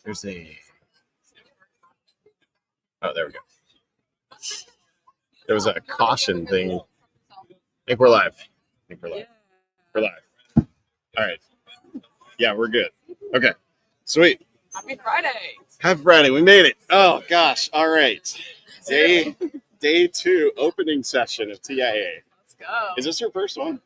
There's a. Oh, there we go. There was a caution thing. I think we're live. We're live. All right. Yeah, we're good. Okay. Sweet. Happy Friday. Happy Friday. We made it. Oh, gosh. All right. Day 2 opening session of TIA. Let's go. Is this your first one?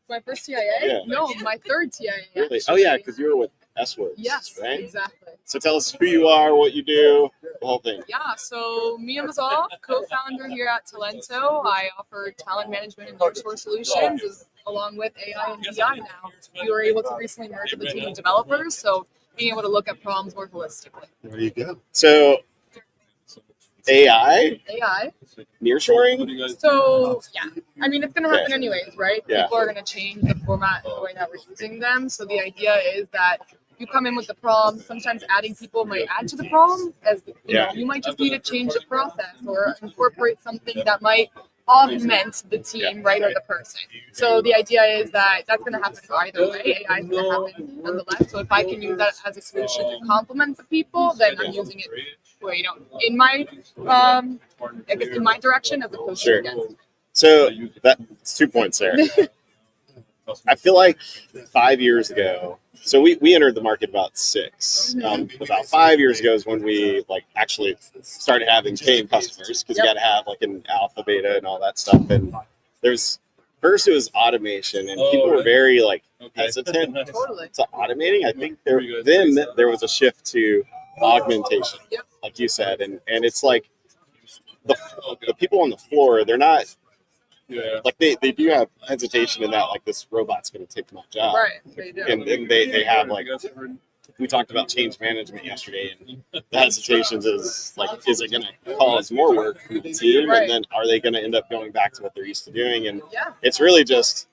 My first TIA? Yeah. No, my third TIA. Really? Actually. Oh, yeah, because you were with S-Works, Yes, right? exactly. So tell us who you are, what you do, the whole thing. Yeah, so Mia Mazal, co-founder here at Talento. I offer talent management and nearshore solutions along with AI and BI now. We were able to recently merge with a team of developers, so being able to look at problems more holistically. There you go. So AI, nearshoring. So, yeah. I mean, it's going to happen Okay. anyways, right? Yeah. People are going to change the format and the way that we're using them. So the idea is that you come in with the problem. Sometimes adding people might add to the problem, as you know, you might just need to change the process or incorporate something that might augment the team, right, or the person. So the idea is that that's going to happen either way. AI is going to happen nonetheless. So if I can use that as a solution to complement the people, then I'm using it, well, you know, in my, I guess in my direction as opposed Sure. to against. So that's 2 points there. I feel like 5 years ago, so we entered the market about 6. About 5 years ago is when we actually started having paying customers, because you got to have an alpha, beta, and all that stuff. And first it was automation, and people were very hesitant Totally. to automating. I think there was a shift to augmentation, like you said, and it's like the people on the floor, they're not. They do have hesitation in that this robot's going to take my job, Right, they do. and they have we talked about change management yesterday, and the hesitations is is it going to cause more work for the team, Right. and then are they going to end up going back to what they're used to doing? And Yeah. it's really just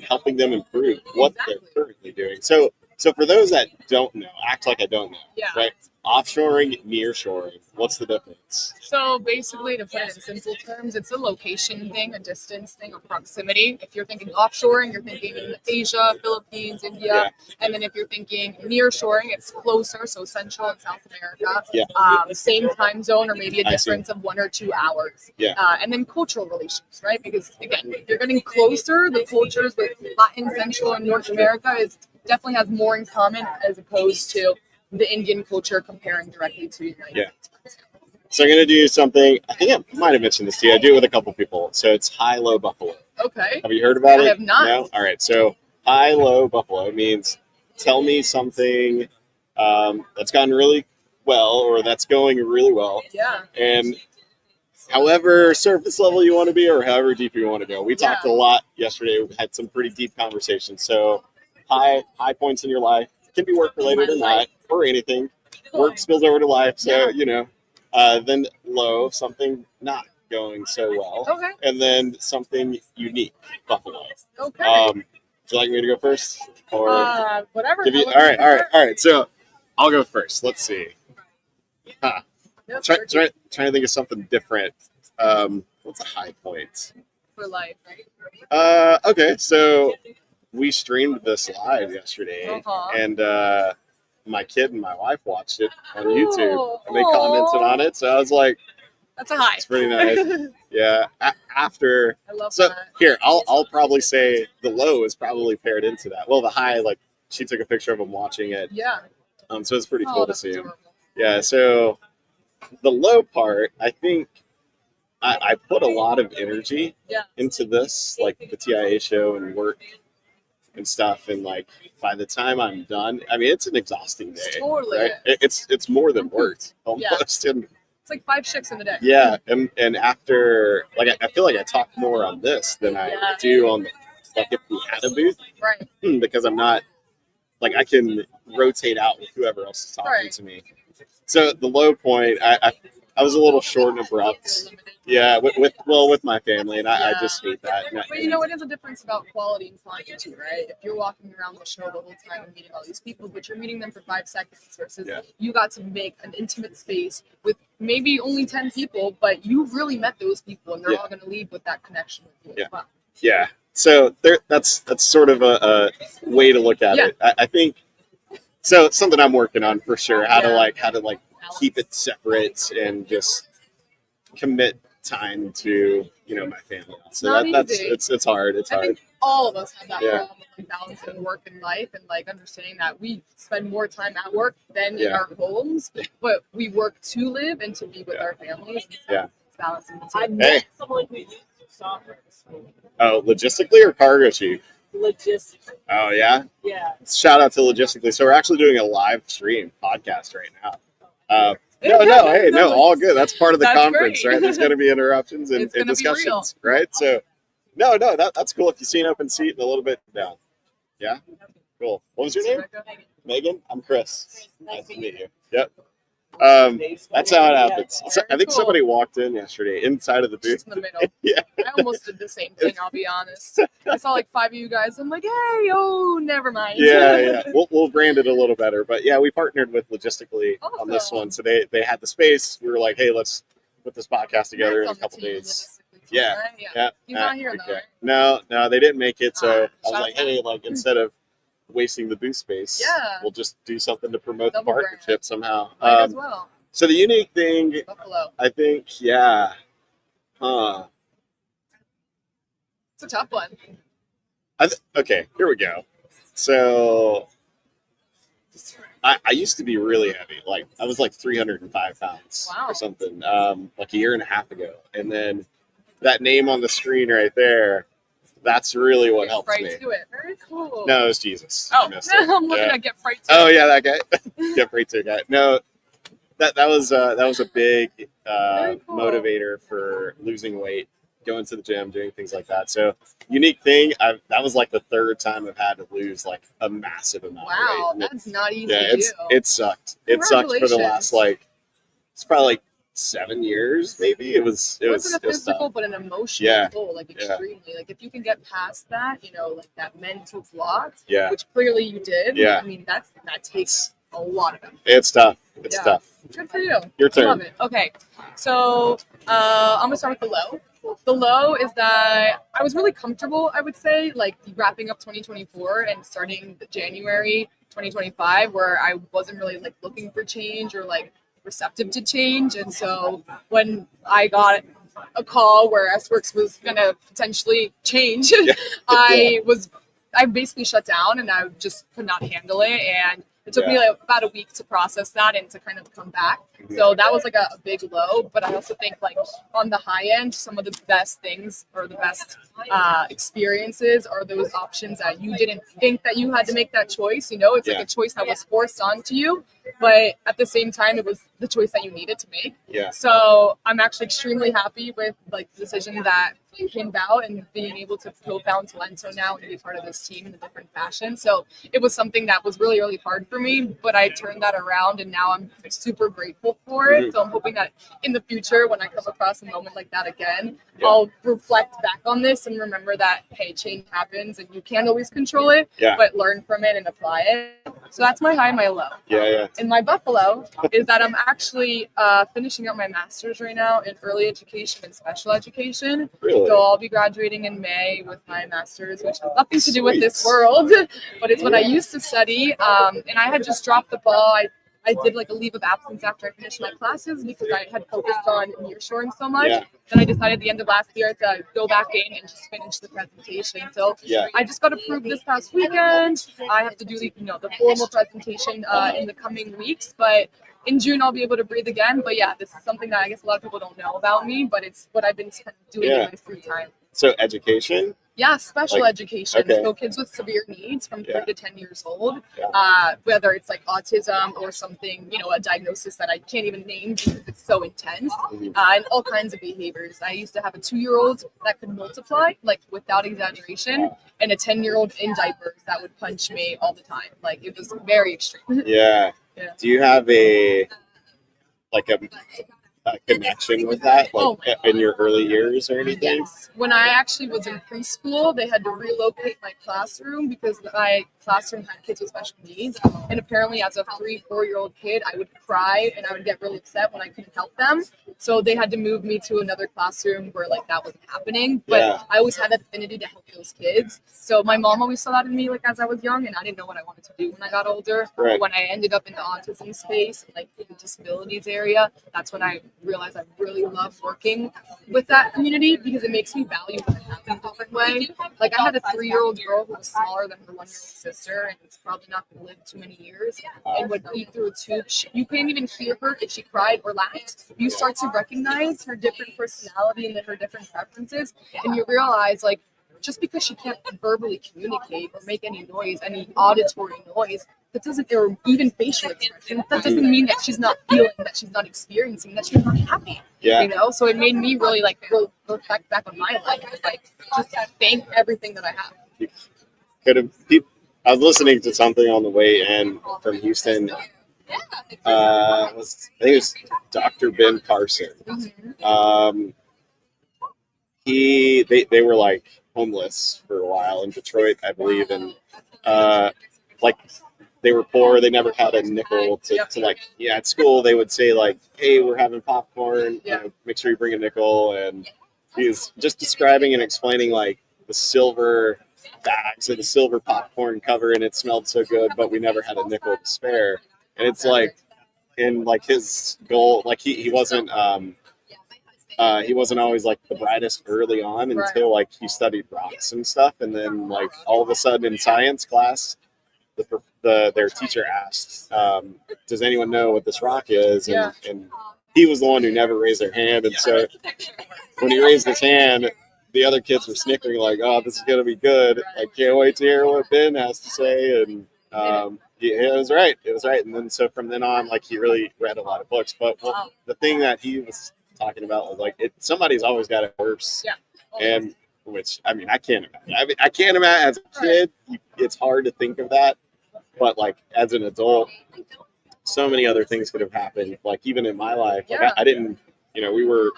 helping them improve what they're currently doing. So for those that don't know, act like I don't know, Yeah. right? Offshoring, nearshoring, what's the difference? So basically, to put it in simple terms, it's a location thing, a distance thing, a proximity. If you're thinking offshoring, you're thinking Asia, Philippines, India. Yeah. And then if you're thinking nearshoring, it's closer, so Central and South America. Yeah. Same time zone or maybe a I see. difference of 1 or 2 hours. Yeah. And then cultural relations, right? Because again, you're getting closer. The cultures with Latin, Central, and North America definitely has more in common as opposed to the Indian culture comparing directly to United States. So I'm going to do something, I think I might have mentioned this to you. I do it with a couple people. So it's high-low buffalo. Okay. Have you heard about it? I have not. No? All right. So high-low buffalo means tell me something that's gone really well or that's going really well. Yeah. And however surface level you want to be or however deep you want to go. We talked a lot yesterday. We had some pretty deep conversations. So high points in your life. Can be work related or not, or anything. Work spills over to life, so then low, something not going so well, Okay. and then something unique, buffalo. Okay. Would you like me to go first, or Whatever. all right. So I'll go first. Let's see. Trying to think of something different. What's a high point? For life, right? Okay, so we streamed this live yesterday, Uh-huh. and my kid and my wife watched it on YouTube, Oh, and they commented on it. So I was like, That's a high. "It's pretty nice." Yeah. After, I love so that. here, I'll probably say the low is probably paired into that. Well, the high, she took a picture of him watching it, Yeah. so it's pretty Oh, cool to that's see him. adorable. Yeah. So the low part, I think. I put a lot of energy into this, the TIA show and work and stuff, and by the time I'm done, I mean it's an exhausting day. Totally. Right? It's more than work almost, and It's like 5 shifts in the day. yeah, and after I feel like I talk more on this than I do on if we had a booth, Right. because I'm not I can rotate out with whoever else is talking to me. So the low point, I was a little short and abrupt. Yeah, with my family, and I just hate that. But it is a difference about quality and quantity, right? If you're walking around the show the whole time and meeting all these people, but you're meeting them for 5 seconds versus you got to make an intimate space with maybe only 10 people, but you really met those people, and they're all going to leave with that connection with you as well. Yeah. So that's sort of a way to look at it. I think So it's something I'm working on for sure. How to keep it separate and just commit time to my family. So that's easy. it's hard. It's I hard. think all of us have that Yeah. problem of balancing work and life, and understanding that we spend more time at work than in Yeah. our homes, but we work to live and to be with our families. And so Yeah. it's balancing the two. Hey. Oh, logistically or cargo chief? Logistically. Oh yeah. Yeah. Shout out to logistically. So we're actually doing a live stream podcast right now. No, all good. That's part of the That's conference, great. right? There's going to be interruptions and, It's gonna be discussions, right? So, that's cool. If you see an open seat and a little bit down, yeah, cool. What was your name? Megan. I'm Chris. Nice to meet you. Yep. That's how it happens. So, I think Cool. somebody walked in yesterday inside of the booth. Just in the middle. Yeah. I almost did the same thing, I'll be honest. I saw like 5 of you guys. I'm like, hey, oh, never mind. Yeah. We'll brand it a little better, but yeah, we partnered with Logistically on this Awesome. one. So they had the space. We were like, hey, let's put this podcast together in a couple days. Yeah. Yeah. He's not here though. Okay. No, they didn't make it. So I was shout like, out. hey, instead of wasting the booth space, Yeah. we'll just do something to promote Double the brand. partnership somehow. Might as well. So the unique thing, Buffalo. I think, yeah. Huh. It's a tough one. Okay, here we go. So I used to be really heavy. Like I was like 305 pounds Wow. or something, like a year and a half ago. And then that name on the screen right there, that's really what Get helps Fright me. to it. Very cool. No, it was Jesus. Oh, I missed it. I'm looking Yeah. at Get Fright to Oh It. yeah, that guy. Get right to it, guy. No, that was a big Very cool. motivator for losing weight, going to the gym, doing things like that. So unique thing, that was like the third time I've had to lose like a massive amount Wow, of weight. that's not easy Yeah, to do. it sucked. It sucked for the Congratulations. last it's probably 7 years maybe. It was wasn't a tough. physical, but an emotional Yeah. toll, like Yeah. extremely. Like if you can get past that, like that mental block, Yeah, which clearly you did. Yeah. I mean, that takes a lot of effort. it's tough. It's Yeah. tough. Good for you. Your I love turn. it. Okay, so I'm gonna start with the low. The low is that I was really comfortable, I would say, like wrapping up 2024 and starting January 2025, where I wasn't really like looking for change or like receptive to change. And so when I got a call where S-Works was gonna potentially change, I basically shut down and I just could not handle it. And it took me like about a week to process that and to kind of come back. So that was like a big low. But I also think like on the high end, some of the best things or the best experiences are those options that you didn't think that you had to make that choice. It's like a choice that was forced onto you, but at the same time, it was the choice that you needed to make. Yeah. So I'm actually extremely happy with like the decision that came about and being able to co-found Talento now and be part of this team in a different fashion. So it was something that was really, really hard for me, but I turned that around and now I'm super grateful for it. So I'm hoping that in the future, when I come across a moment like that again, I'll reflect back on this and remember that, hey, change happens and you can't always control it, but learn from it and apply it. So that's my high and my low. Yeah. And my buffalo is that I'm actually finishing up my master's right now in early education and special education. Really? So I'll be graduating in May with my master's, which has nothing to do with this Sweet. world, but it's what I used to study. And I had just dropped the ball. I did like a leave of absence after I finished my classes because I had focused on nearshoring so much. Yeah. Then I decided at the end of last year to go back in and just finish the presentation. So Yeah. I just got approved this past weekend. I have to do the formal presentation in the coming weeks, but in June I'll be able to breathe again. But yeah, this is something that I guess a lot of people don't know about me, but it's what I've been doing in my free time. So education. Yeah, special education. okay. So kids with severe needs from 3 to 10 years old, Yeah. whether it's like autism or something, a diagnosis that I can't even name because it's so intense, and all kinds of behaviors. I used to have a 2-year-old that could multiply, like without exaggeration, and a 10-year-old in diapers that would punch me all the time. Like it was very extreme. Yeah. Yeah. Do you have a connection with that, like Oh, in your early years or anything? yes. When I actually was in preschool, they had to relocate my classroom because my classroom had kids with special needs. And apparently, as a 3, 4-year-old kid, I would cry and I would get really upset when I couldn't help them. So they had to move me to another classroom where like that wasn't happening. But Yeah. I always had that affinity to help those kids. So my mom always saw that in me, like as I was young, and I didn't know what I wanted to do when I got older. Right. When I ended up in the autism space, like the disabilities area, that's when I realized I really love working with that community because it makes me value what I have in a different way. Like I had a 3-year-old girl who was smaller than her 1-year-old sister, and it's probably not going to live too many years, and would eat through a tube. You couldn't even hear her if she cried or laughed. You start to recognize her different personality and her different preferences, and you realize like just because she can't verbally communicate or make any noise, any auditory noise, that doesn't, or even facial expressions, that doesn't mean that she's not feeling, that she's not experiencing, that she's not happy. Yeah. You know, so it made me really like reflect back on my life, like just thank everything that I have. Could have. I was listening to something on the way in from Houston. I think it was Dr. Ben Carson. They were like homeless for a while in Detroit, I believe, and like they were poor. They never had a nickel to like, yeah, at school they would say like, hey, we're having popcorn, make sure you bring a nickel. And he was just describing and explaining like the silver bags of the silver popcorn cover, and it smelled so good, but we never had a nickel to spare. And it's like, in like his goal, like he wasn't always like the brightest early on until like he studied rocks and stuff, and then like all of a sudden in science class, their teacher asked, "Does anyone know what this rock is?" And he was the one who never raised their hand, and so when he raised his hand, the other kids were snickering like, "Oh, this is gonna be good! I can't wait to hear what Ben has to say." And it was right. It was right. And then so from then on, like he really read a lot of books. But the thing that he was talking about was like somebody's always got it worse. Yeah. And which I mean I can't imagine. I can't imagine as a kid. It's hard to think of that. But like as an adult, so many other things could have happened. Like even in my life, like I didn't. We were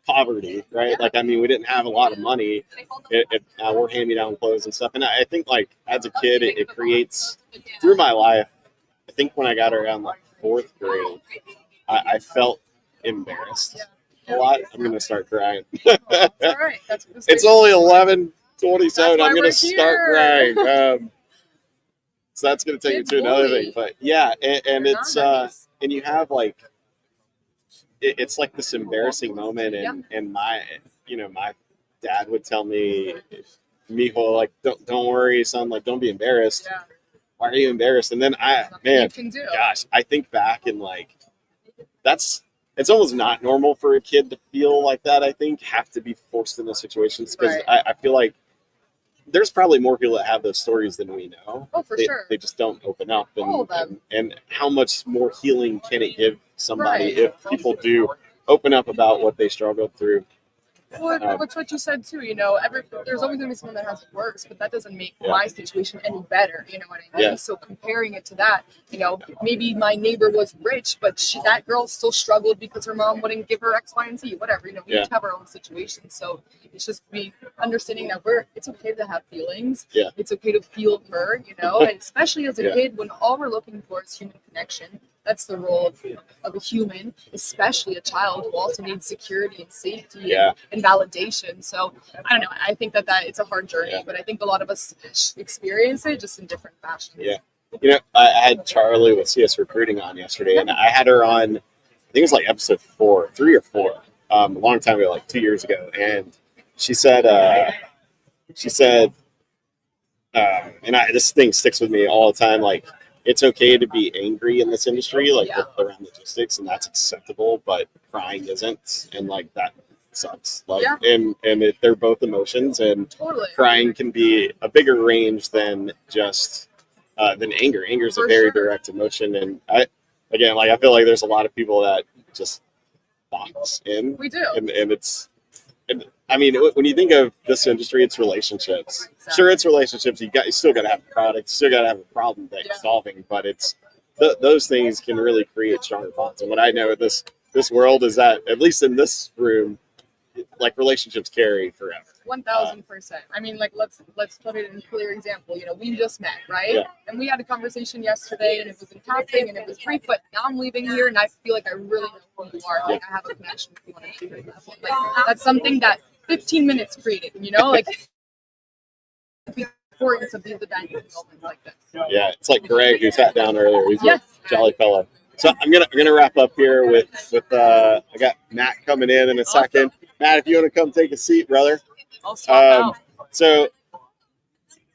poverty, right? Like I mean, we didn't have a lot of money. We're hand-me-down clothes and stuff. And I think like as a kid, it creates through my life. I think when I got around like 4th grade, I felt embarrassed a lot. I'm gonna start crying. That's all right. It's only 11:27. I'm gonna start crying. So that's gonna take me to another thing. But yeah, and it's and you have like it's like this embarrassing moment, and my dad would tell me, "Mijo, like don't worry, son. Like don't be embarrassed. Why are you embarrassed?" And then gosh, I think back and like it's almost not normal for a kid to feel like that. I think have to be forced in those situations because I feel like there's probably more people that have those stories than we know. Oh, for sure. They just don't open up, and how much more healing can it give somebody if people do open up about what they struggled through? Well, that's what you said too. There's always going to be someone that has it worse, but that doesn't make my situation any better. You know what I mean? Yeah. So comparing it to that, maybe my neighbor was rich, but that girl still struggled because her mom wouldn't give her X, Y, and Z. Whatever. We each have our own situations. So it's just understanding that it's okay to have feelings. Yeah. It's okay to feel hurt. And especially as a kid, when all we're looking for is human connection. That's the role of a human, especially a child who also needs security and safety and validation. So I don't know. I think that it's a hard journey, but I think a lot of us experience it just in different fashions. Yeah. I had Charlie with CS Recruiting on yesterday, and I had her on, I think it was like episode 3 or 4, a long time ago, like 2 years ago. And she said, and this thing sticks with me all the time, like, it's okay to be angry in this industry, like around logistics, and that's acceptable, but crying isn't, and like that sucks. Like, and they're both emotions, and crying can be a bigger range than just than anger. Anger is a very direct emotion, and I feel like there's a lot of people that just box in. We do, and it's. And, I mean, when you think of this industry, it's relationships. Exactly. Sure, it's relationships. You still got to have a product, still got to have a problem that you're solving. But it's those things can really create stronger bonds. And what I know with this this world is that, at least in this room, like relationships carry forever. 1000%. I mean, like let's put it in a clear example. You know, we just met, right? Yeah. And we had a conversation yesterday, and it was in passing, and it was brief. But now I'm leaving here, and I feel like I really know who you are. Like I have a connection with you on a deeper level. Like that's something that 15 minutes created. You know, like the importance of these events and moments like this. Yeah, it's like Greg who sat down earlier. He's Yes. a jolly fellow. So I'm gonna wrap up here with I got Matt coming in a second. Matt, if you want to come take a seat, brother. I'll swap out. So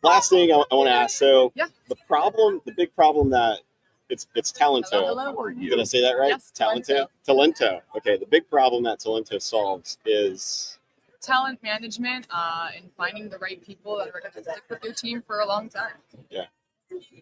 last thing I want to ask. So Yeah. the big problem that it's Talento. Hello. Did I say that right? Yes, Talento. Okay. The big problem that Talento solves is Talent management and finding the right people that are going to stick with your team for a long time.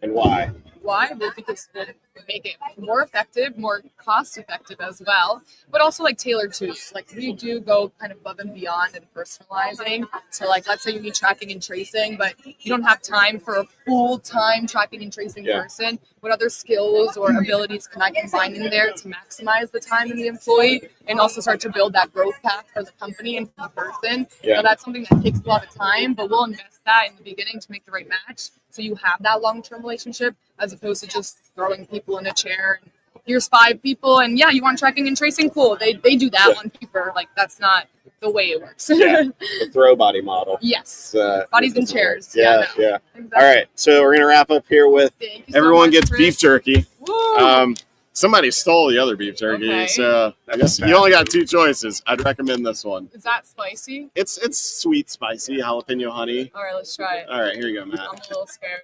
and why? Why? Well, because we'll make it more effective, more cost effective as well, but also like tailored to. Like we do go kind of above and beyond in personalizing. So like let's say you need tracking and tracing, but you don't have time for a full-time tracking and tracing person. What other skills or abilities can I combine in there to maximize the time in the employee and also start to build that growth path for the company and for the person? Yeah. So that's something that takes a lot of time, but we'll invest that in the beginning to make the right match. So you have that long-term relationship as opposed to just throwing people in a chair and here's 5 people and yeah, you want tracking and tracing? Cool. They do that on paper. Like that's not the way it works. Yeah. The throw body model. Yes. It's, Bodies in chairs. Yeah. No. All Exactly. right. So we're gonna wrap up here with Thank you so everyone much, gets Chris. beef jerky. Woo! Somebody stole the other beef jerky, Okay. so I guess you only got 2 choices. I'd recommend this one. Is that spicy? It's sweet, spicy, jalapeno honey. All right, let's try it. All right, here you go, I'm Matt. a little scared.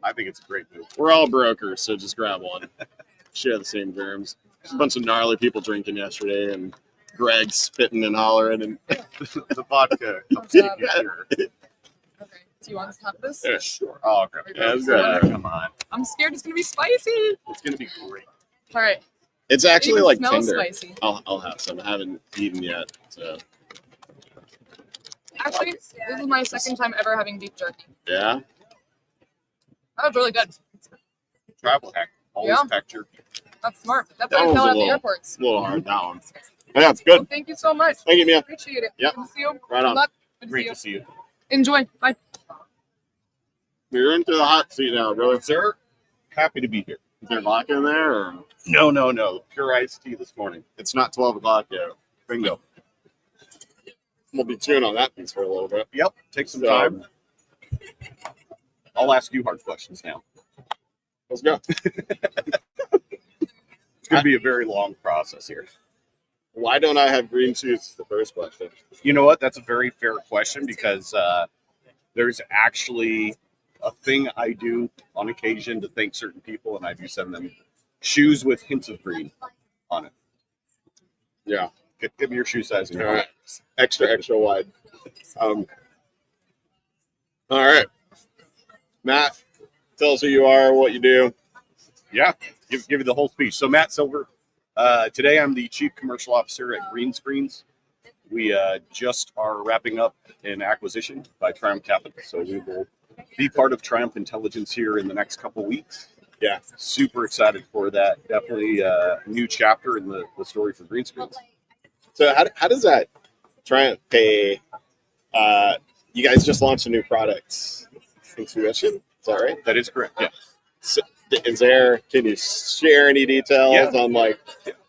I think it's a great move. We're all brokers, so just grab one. Share the same germs. There's a bunch of gnarly people drinking yesterday, and Greg spitting and hollering. And The vodka. Thumbs up. Yeah. Okay. Do you want to have this? Yeah. Sure. Oh, okay. Yeah, it's good. Come on. I'm scared it's gonna be spicy. It's going to be great. All right. It's It actually even like smells tender. spicy. I'll have some. I haven't eaten yet, so Actually, this is my second time ever having beef jerky. yeah. That was really good. Travel hack. Always Yeah. pack jerky. That's smart. That's That what I one's tell a at the little- airports. A little hard, that one. But yeah, it's good. Well, thank you so much. Thank you, Mia. Appreciate it. Yep. Good to see you. Right Good on. luck. Good to see Great you. to see you. Enjoy. Bye. You're into the hot seat now, brother. Sir, happy to be here. Is there vodka in there, or No. Pure iced tea this morning. it's not 12 o'clock yet? Bingo. We'll be chewing on that piece for a little bit. Yep. Take some So, time. I'll ask you hard questions now. let's go. It's going to be a very long process here. Why don't I have green shoes? Is the first question. You know what? That's a very fair question because there's actually a thing I do on occasion to thank certain people, and I do send them shoes with hints of green on it. Yeah. Give me your shoe size. And All right. Extra wide. All right. Matt, tell us who you are, what you do. Yeah, give you the whole speech. So Matt Silver, today I'm the Chief Commercial Officer at Green Screens. We just are wrapping up an acquisition by Triumph Capital. So we will be part of Triumph Intelligence here in the next couple weeks. Yeah. Super excited for that. Definitely a new chapter in the story for Green Screens. So how does that Triumph pay? You guys just launched a new product, Intuition. Is that right? That is correct. Yeah. So, can you share any details on like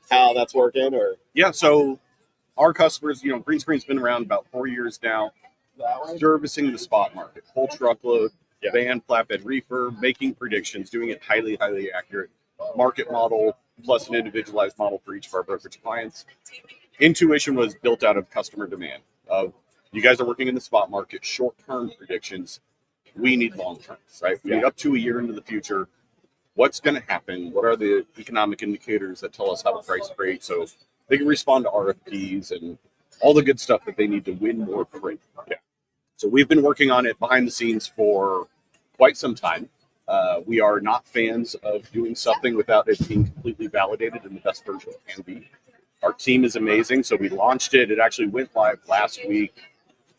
how that's working, or? Yeah, so our customers, Green Screen's been around about 4 years now, servicing the spot market, full truckload, van, flatbed, reefer, making predictions, doing it highly, highly accurate, market model, plus an individualized model for each of our brokerage clients. Intuition was built out of customer demand. You guys are working in the spot market, short-term predictions. We need long-term, right? We need up to a year into the future. What's going to happen? What are the economic indicators that tell us how to price freight so they can respond to RFPs and all the good stuff that they need to win more freight? Yeah. So we've been working on it behind the scenes for quite some time. We are not fans of doing something without it being completely validated in the best version it can be. Our team is amazing, so we launched it. It actually went live last week.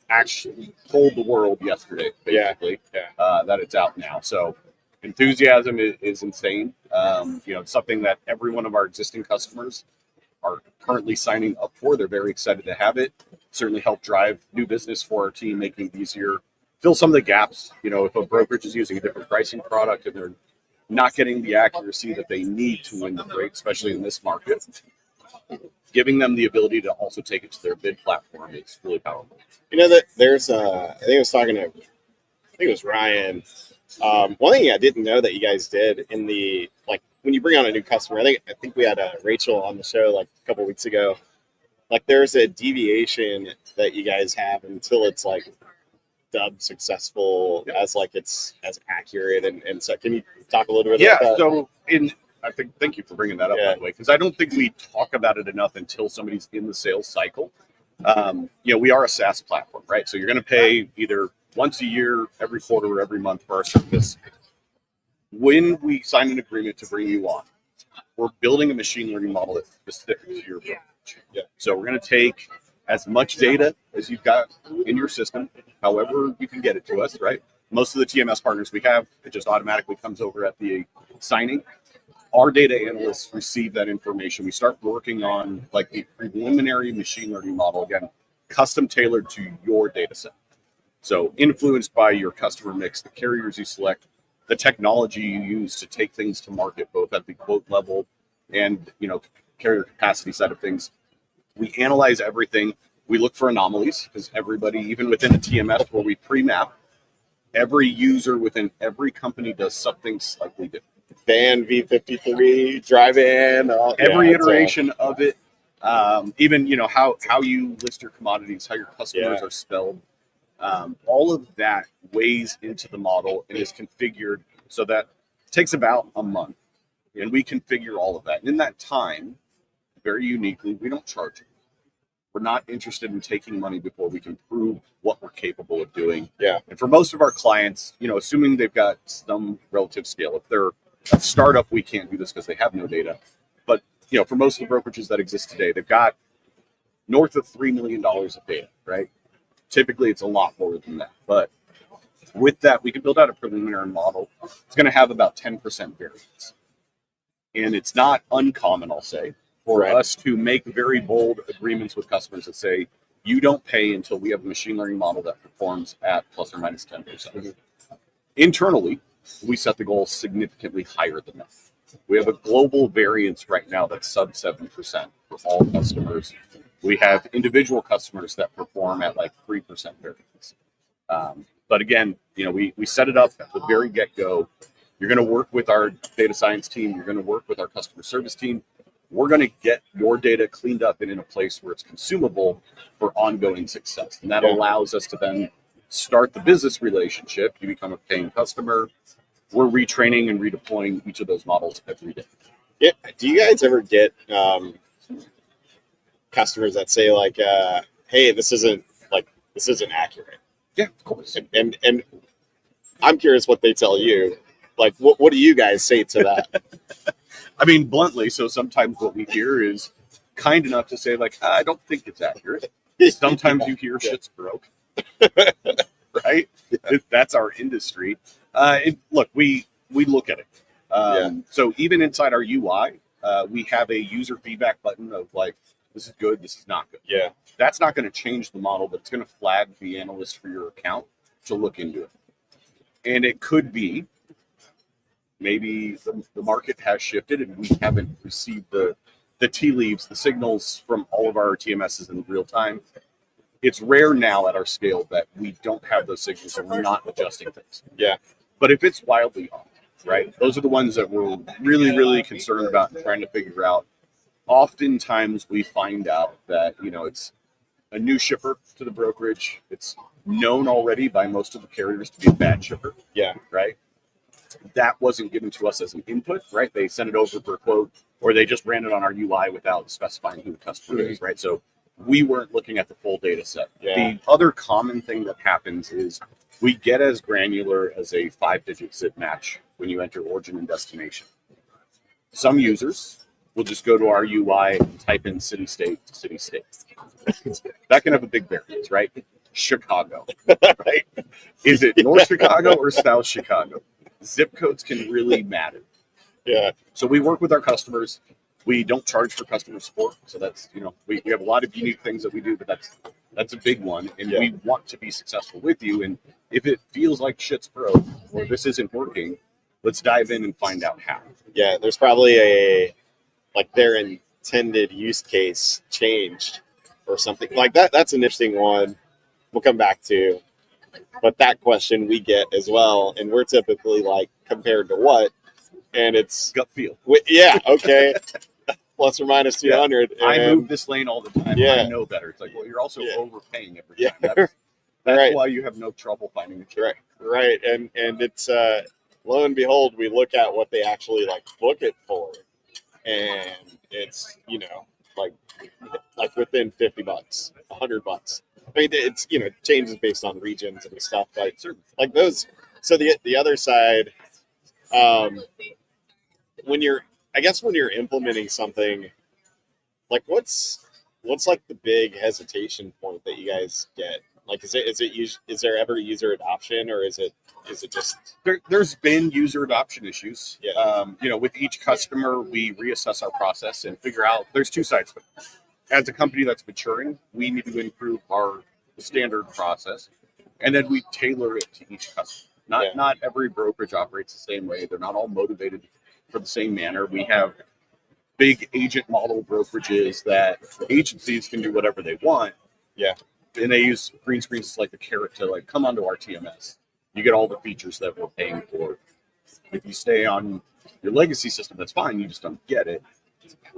Actually told the world yesterday, basically, that it's out now. So enthusiasm is insane. It's something that every one of our existing customers are currently signing up for. They're very excited to have it. Certainly help drive new business for our team, making it easier, fill some of the gaps. If a brokerage is using a different pricing product and they're not getting the accuracy that they need to win the freight, especially in this market, giving them the ability to also take it to their bid platform is really powerful. That there's I think I was talking to, I think it was Ryan. One thing I didn't know that you guys did in the, like, when you bring on a new customer, I think we had Rachel on the show like a couple weeks ago. Like, there's a deviation that you guys have until it's like dubbed successful as like it's as accurate, and so can you talk a little bit about that? So thank you for bringing that up, by the way, because I don't think we talk about it enough until somebody's in the sales cycle. We are a SaaS platform, right? So you're going to pay either once a year, every quarter, or every month for our service. When we sign an agreement to bring you on, we're building a machine learning model that's specific to your brokerage. Yeah. So we're going to take as much data as you've got in your system, however you can get it to us, right? Most of the TMS partners we have, it just automatically comes over at the signing. Our data analysts receive that information. We start working on like the preliminary machine learning model, again, custom tailored to your data set. So influenced by your customer mix, the carriers you select, the technology you use to take things to market, both at the quote level and, carrier capacity side of things. We analyze everything. We look for anomalies because everybody, even within a TMS where we pre-map, every user within every company does something slightly different. Van V53, drive-in, every iteration of it. Even, how you list your commodities, how your customers are spelled. All of that weighs into the model and is configured so that it takes about a month. And we configure all of that. And in that time, very uniquely, we don't charge it. We're not interested in taking money before we can prove what we're capable of doing. Yeah. And for most of our clients, assuming they've got some relative scale, if they're a startup, we can't do this because they have no data. But, for most of the brokerages that exist today, they've got north of $3 million of data, right? Typically, it's a lot more than that. But with that, we can build out a preliminary model. It's going to have about 10% variance. And it's not uncommon, I'll say, for us to make very bold agreements with customers that say, you don't pay until we have a machine learning model that performs at plus or minus 10%. Mm-hmm. Internally, we set the goal significantly higher than that. We have a global variance right now that's sub 7% for all customers. We have individual customers that perform at like 3% variance. But again, we set it up at the very get-go. You're going to work with our data science team. You're going to work with our customer service team. We're going to get your data cleaned up and in a place where it's consumable for ongoing success. And that allows us to then start the business relationship. You become a paying customer. We're retraining and redeploying each of those models every day. Yeah. Do you guys ever get customers that say like, hey, this isn't accurate? Yeah, of course. And I'm curious what they tell you. Like, what do you guys say to that? I mean, bluntly, so sometimes what we hear is kind enough to say, like, I don't think it's accurate. Sometimes you hear shit's broke. Right? Yeah. That's our industry. Look, we look at it. So even inside our UI, we have a user feedback button of like, this is good, this is not good. Yeah. That's not going to change the model, but it's going to flag the analyst for your account to look into it. And it could be maybe the market has shifted and we haven't received the tea leaves, the signals from all of our TMSs in real time. It's rare now at our scale that we don't have those signals and we're not adjusting things. Yeah. But if it's wildly off, right? Those are the ones that we're really, really concerned about and trying to figure out. Oftentimes we find out that, it's a new shipper to the brokerage. It's known already by most of the carriers to be a bad shipper. Yeah. Right. That wasn't given to us as an input, right? They sent it over for a quote, or they just ran it on our UI without specifying who the customer is, right? So we weren't looking at the full data set. Yeah. The other common thing that happens is we get as granular as a 5-digit zip match when you enter origin and destination. Some users will just go to our UI and type in city, state to city, state. That can have a big variance, right? Chicago, right? Is it North Chicago or South Chicago? Zip codes can really matter. Yeah. So we work with our customers. We don't charge for customer support, so that's we have a lot of unique things that we do, but that's a big one, and we want to be successful with you. And if it feels like shit's broke or this isn't working, let's dive in and find out how. Yeah, there's probably their intended use case changed or something like that. That's an interesting one. We'll come back to, but that question we get as well, and we're typically like, compared to what, and it's Gut feel. yeah, okay, plus or minus 200. I and- move this lane all the time. Yeah. I know better. It's like, well, you're also overpaying every Yeah. time. That's Right. why you have no trouble finding a carrier. right, and it's lo and behold, we look at what they actually book it for, and it's like within $50, $100. I mean, it's changes based on regions and stuff, but like those. So the other side, when you're implementing something, like what's like the big hesitation point that you guys get? Like, is there ever user adoption, or is it just There's been user adoption issues. Yeah. With each customer, we reassess our process and figure out there's two sides to it. As a company that's maturing, we need to improve our standard process, and then we tailor it to each customer. Not every brokerage operates the same way. They're not all motivated for the same manner. We have big agent model brokerages that agencies can do whatever they want. Yeah. And they use green screens as like a carrot to come onto our TMS. You get all the features that we're paying for. If you stay on your legacy system, that's fine. You just don't get it.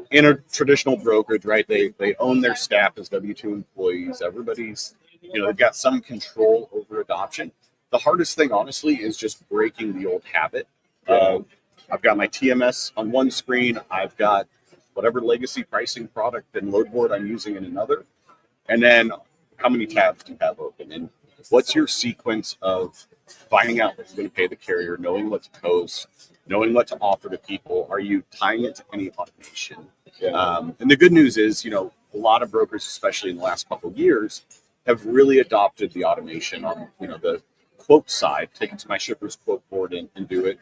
In a traditional brokerage, right? They own their staff as W-2 employees. Everybody's, they've got some control over adoption. The hardest thing, honestly, is just breaking the old habit of I've got my TMS on one screen. I've got whatever legacy pricing product and load board I'm using in another. And then how many tabs do you have open? And what's your sequence of finding out what you're going to pay the carrier, knowing what to post, knowing what to offer to people? Are you tying it to any automation? And the good news is, a lot of brokers, especially in the last couple of years, have really adopted the automation on, the quote side. Take it to my shipper's quote board and do it.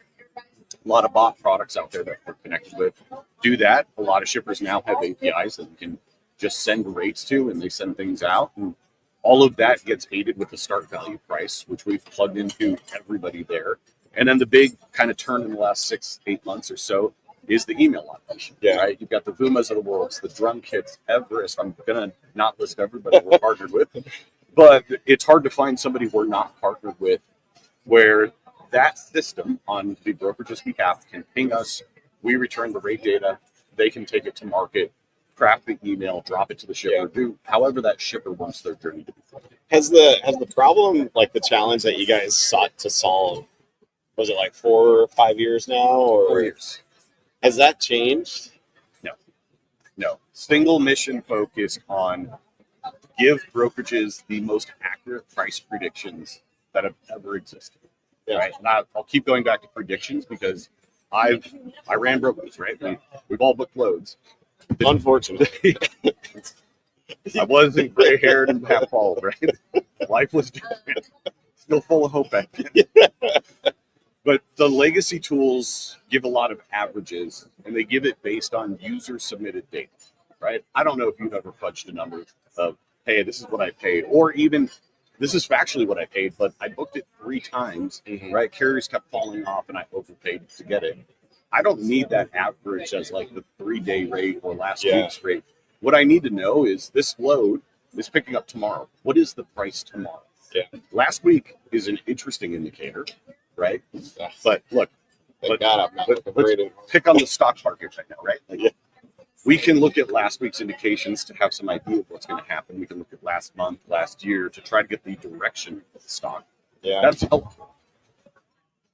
A lot of bot products out there that we're connected with do that. A lot of shippers now have APIs that you can just send rates to, and they send things out. And all of that gets aided with the start value price, which we've plugged into everybody there. And then the big kind of turn in the last 6-8 months or so is the email automation. Right? You've got the Vumas of the world, the Drum Kits, Everest. I'm going to not list everybody we're partnered with, but it's hard to find somebody we're not partnered with where that system on the brokerage's behalf can ping us. We return the rate data. They can take it to market, craft the email, drop it to the shipper, do however that shipper wants their journey to be. Has the problem, like the challenge that you guys sought to solve, was it like 4 or 5 years now, or 4 years? Has that changed? No. Single mission focused on give brokerages the most accurate price predictions that have ever existed. Right. And I'll keep going back to predictions because I ran brokerages, right? We've all booked loads. Unfortunately. I wasn't gray haired and half bald, right? Life was different. Still full of hope back then. But the legacy tools give a lot of averages, and they give it based on user submitted data, right? I don't know if you've ever fudged a number of, hey, this is what I paid, or even this is factually what I paid, but I booked it 3 times, right? Carriers kept falling off, and I overpaid to get it. I don't need that average as like the 3-day rate or last week's rate. What I need to know is this load is picking up tomorrow. What is the price tomorrow? Last week is an interesting indicator, right? But look, let's pick on the stock market right now, right? Like, we can look at last week's indications to have some idea of what's going to happen. We can look at last month, last year to try to get the direction of the stock. That's helpful.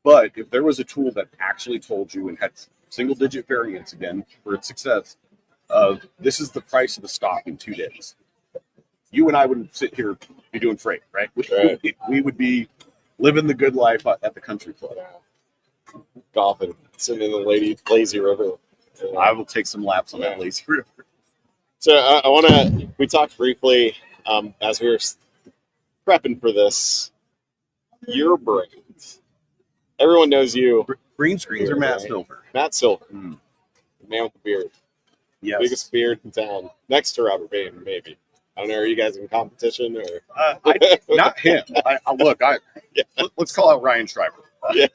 But if there was a tool that actually told you and had single digit variance again for its success of this is the price of the stock in 2 days, you and I wouldn't sit here be doing freight, right? We would be living the good life at the country club. Golfing, sitting in the lazy river. I will take some laps on that lazy river. So I want to, we talked briefly as we were prepping for this, your brand. Everyone knows you. Green Screens or Matt Silver? Matt Silver, the man with the beard. Yes. Biggest beard in town, next to Robert Bain, maybe. I don't know. Are you guys in competition or? Not him. Let's call out Ryan Schreiber. Yeah.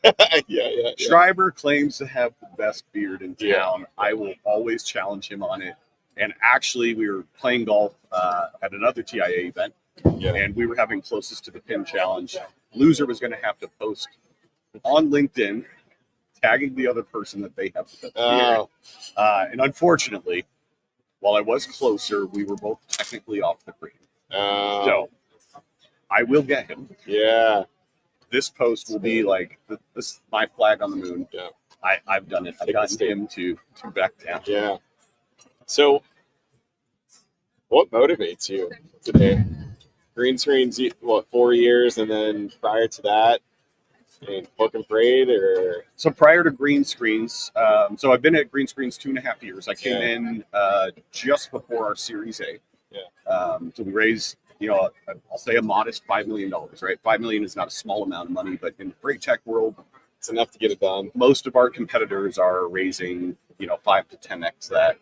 Yeah. Schreiber claims to have the best beard in town. Yeah. I will always challenge him on it. And actually, we were playing golf at another TIA event, and we were having closest to the pin challenge. Loser was going to have to post on LinkedIn, tagging the other person that they have the best beard. And unfortunately, while I was closer, we were both technically off the green. So I will get him. Yeah. This post will be like this my flag on the moon. Yeah. I've done it. I've gotten him to back down. Yeah. So, what motivates you today? Green screens, 4 years, and then prior to that, Book and Parade, or so prior to Green Screens, so I've been at Green Screens 2.5 years. I came in just before our Series A. Yeah. So we raised, I'll say a modest $5 million. Right, $5 million is not a small amount of money, but in the freight tech world, it's enough to get it done. Most of our competitors are raising, 5 to 10x that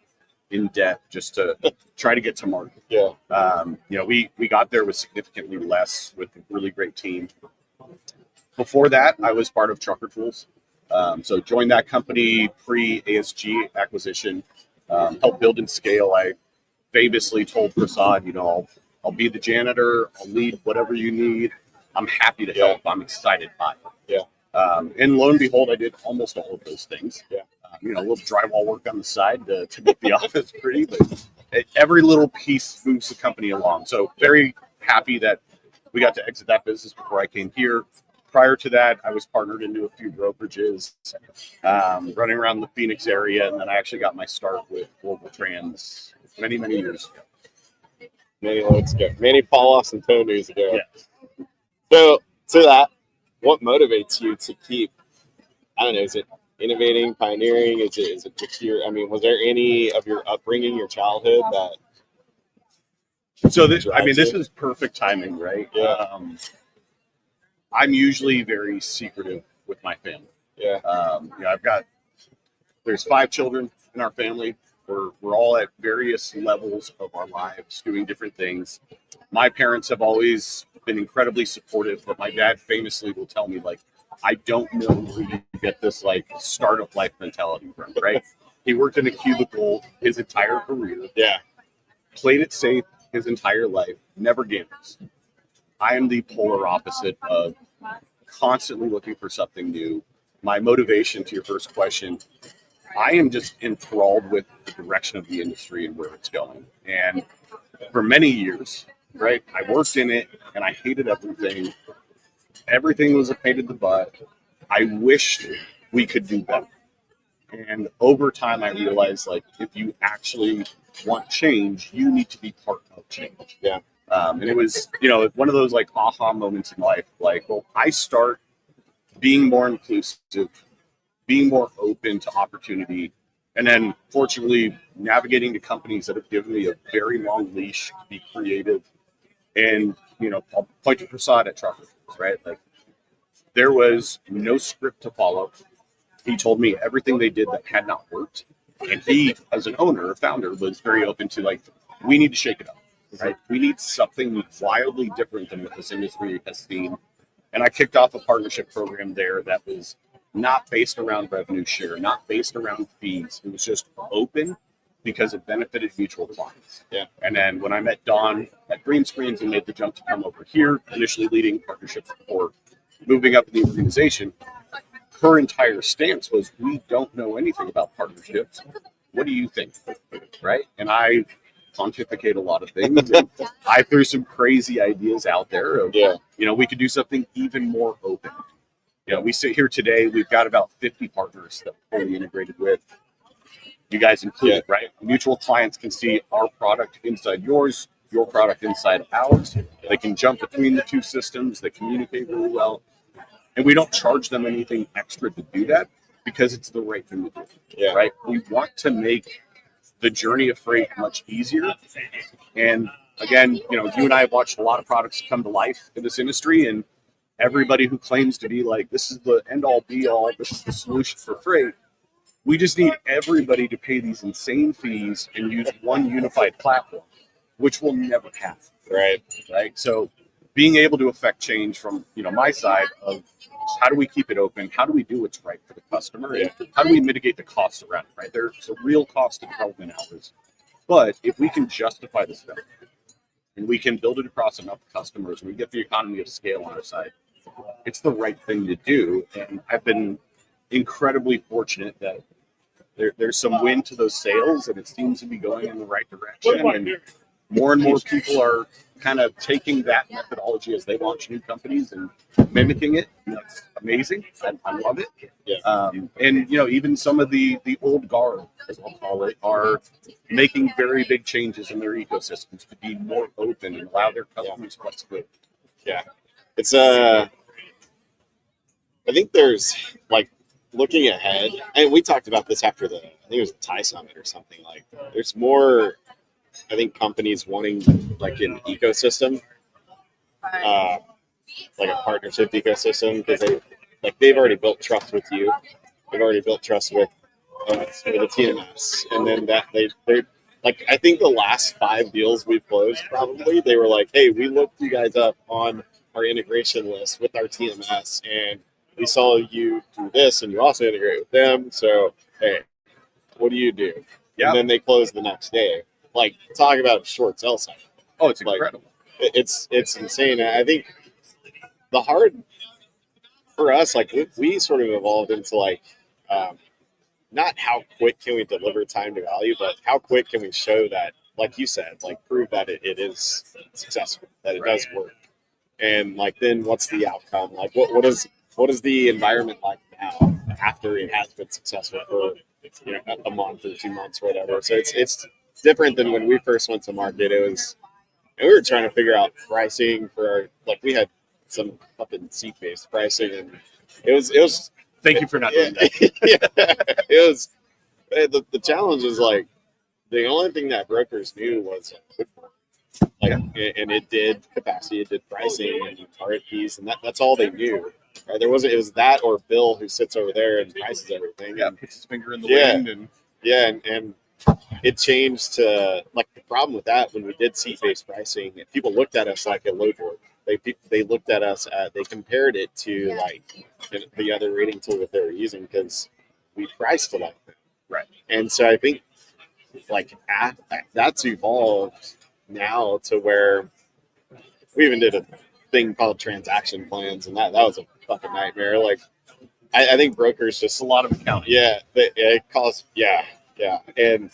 in debt just to try to get to market. Yeah. We got there with significantly less with a really great team. Before that, I was part of Trucker Tools. So joined that company pre-ASG acquisition, helped build and scale. I famously told Prasad, I'll be the janitor, I'll lead whatever you need. I'm happy to help. I'm excited by it. Yeah. And lo and behold, I did almost all of those things. Yeah. A little drywall work on the side to make the office pretty, but every little piece moves the company along. So very happy that we got to exit that business before I came here. Prior to that, I was partnered into a few brokerages, running around the Phoenix area, and then I actually got my start with Global Trans many, many years ago. Many loads ago. Many fall-offs and toe news ago. Yeah. So, to that, what motivates you to keep, I don't know, is it innovating, pioneering? Is it just was there any of your upbringing, your childhood that? So this is perfect timing, right? Yeah. I'm usually very secretive with my family. Yeah. There's 5 children in our family. We're all at various levels of our lives doing different things. My parents have always been incredibly supportive, but my dad famously will tell me, I don't know where you get this startup life mentality from, right? He worked in a cubicle his entire career. Yeah. Played it safe his entire life, never gambles. I am the polar opposite of constantly looking for something new. My motivation, to your first question, I am just enthralled with the direction of the industry and where it's going. And for many years, right, I worked in it and I hated everything. Everything was a pain in the butt. I wished we could do better. And over time, I realized, if you actually want change, you need to be part of change. Yeah. And it was, one of those aha moments in life. I start being more inclusive, being more open to opportunity, and then fortunately navigating to companies that have given me a very long leash to be creative. And, I'll point to Prasad at Trucker Tools, right? There was no script to follow. He told me everything they did that had not worked. And he, as an owner, founder, was very open to we need to shake it up. Right? We need something wildly different than what this industry has seen. And I kicked off a partnership program there that was not based around revenue share, not based around fees. It was just open because it benefited mutual clients. Yeah. And then when I met Dawn at Green Screens and made the jump to come over here, initially leading partnerships before moving up in the organization, her entire stance was, we don't know anything about partnerships. What do you think? Right? And I pontificate a lot of things. And I threw some crazy ideas out there of, we could do something even more open. We sit here today, we've got about 50 partners that we're fully integrated with. You guys included, right? Mutual clients can see our product inside yours, your product inside ours. They can jump between the two systems. They communicate really well. And we don't charge them anything extra to do that because it's the right thing to do, right? We want to make the journey of freight much easier. And again, you and I have watched a lot of products come to life in this industry, and everybody who claims to be this is the end all be all, this is the solution for freight, We just need everybody to pay these insane fees and use one unified platform, which will never happen. Right. Right. So being able to affect change from, my side of how do we keep it open? How do we do what's right for the customer? And how do we mitigate the costs around it? Right. There's a real cost of development hours. But if we can justify this stuff and we can build it across enough customers and we get the economy of scale on our side, it's the right thing to do. And I've been incredibly fortunate that there's some wind to those sails and it seems to be going in the right direction. And more people are kind of taking that methodology as they launch new companies and mimicking it. And that's amazing. I love it. Yeah. And even some of the old guard, as I'll call it, are making very big changes in their ecosystems to be more open and allow their customers flexibility. Yeah. It's I think there's like looking ahead, and we talked about this after I think it was the Thai Summit or something. Like, there's more, I think, companies wanting like an ecosystem, like a partnership ecosystem, because they've already built trust with you, they've already built trust with us, with the TMS, and then they're like, I think the last 5 deals we've closed, probably they were like, hey, we looked you guys up on our integration list with our TMS, and we saw you do this, and you also integrate with them. So, hey, what do you do? Yeah. And then they close the next day. Like, talk about a short sell cycle. Oh, it's incredible. It's insane. And I think the hard for us, like we sort of evolved into like, not how quick can we deliver time to value, but how quick can we show that, like you said, like prove that it is successful, that it does work. And like, then what's the outcome? Like, what is the environment like now after it has been successful for a month or 2 months or whatever? So it's different than when we first went to market. And we were trying to figure out pricing for we had some fucking seat-based pricing, and it was. Thank you for not doing that. Yeah, it was. The challenge is like the only thing that brokers knew was and it did capacity, it did pricing and RFPs, and that's all they knew. Right? It was that or Bill, who sits over there and prices everything. Yeah, puts his finger in the wind and it changed to like, the problem with that when we did seat-based pricing, people looked at us like a load board. They looked at us they compared it to like the other rating tool that they were using because we priced it like that. Right. And so I think like that's evolved now to where we even did a thing called transaction plans, and that was a fucking nightmare. Like, I think brokers just a lot of accounting. Yeah, it costs. Yeah, and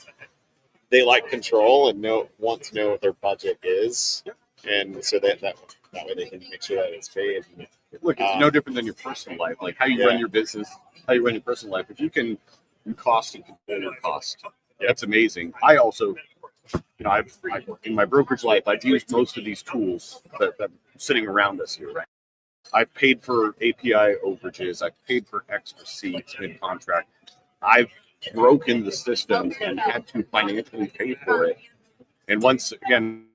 they like control and want to know what their budget is, and so that way they can make sure that it's paid. Look, it's no different than your personal life. Like how you run your business, how you run your personal life. If you can cost and control your cost, that's amazing. I also, I've in my brokerage life, I've used most of these tools that are sitting around us here, right? I've paid for API overages. I've paid for extra seats mid-contract. I've broken the system and had to financially pay for it. And once again,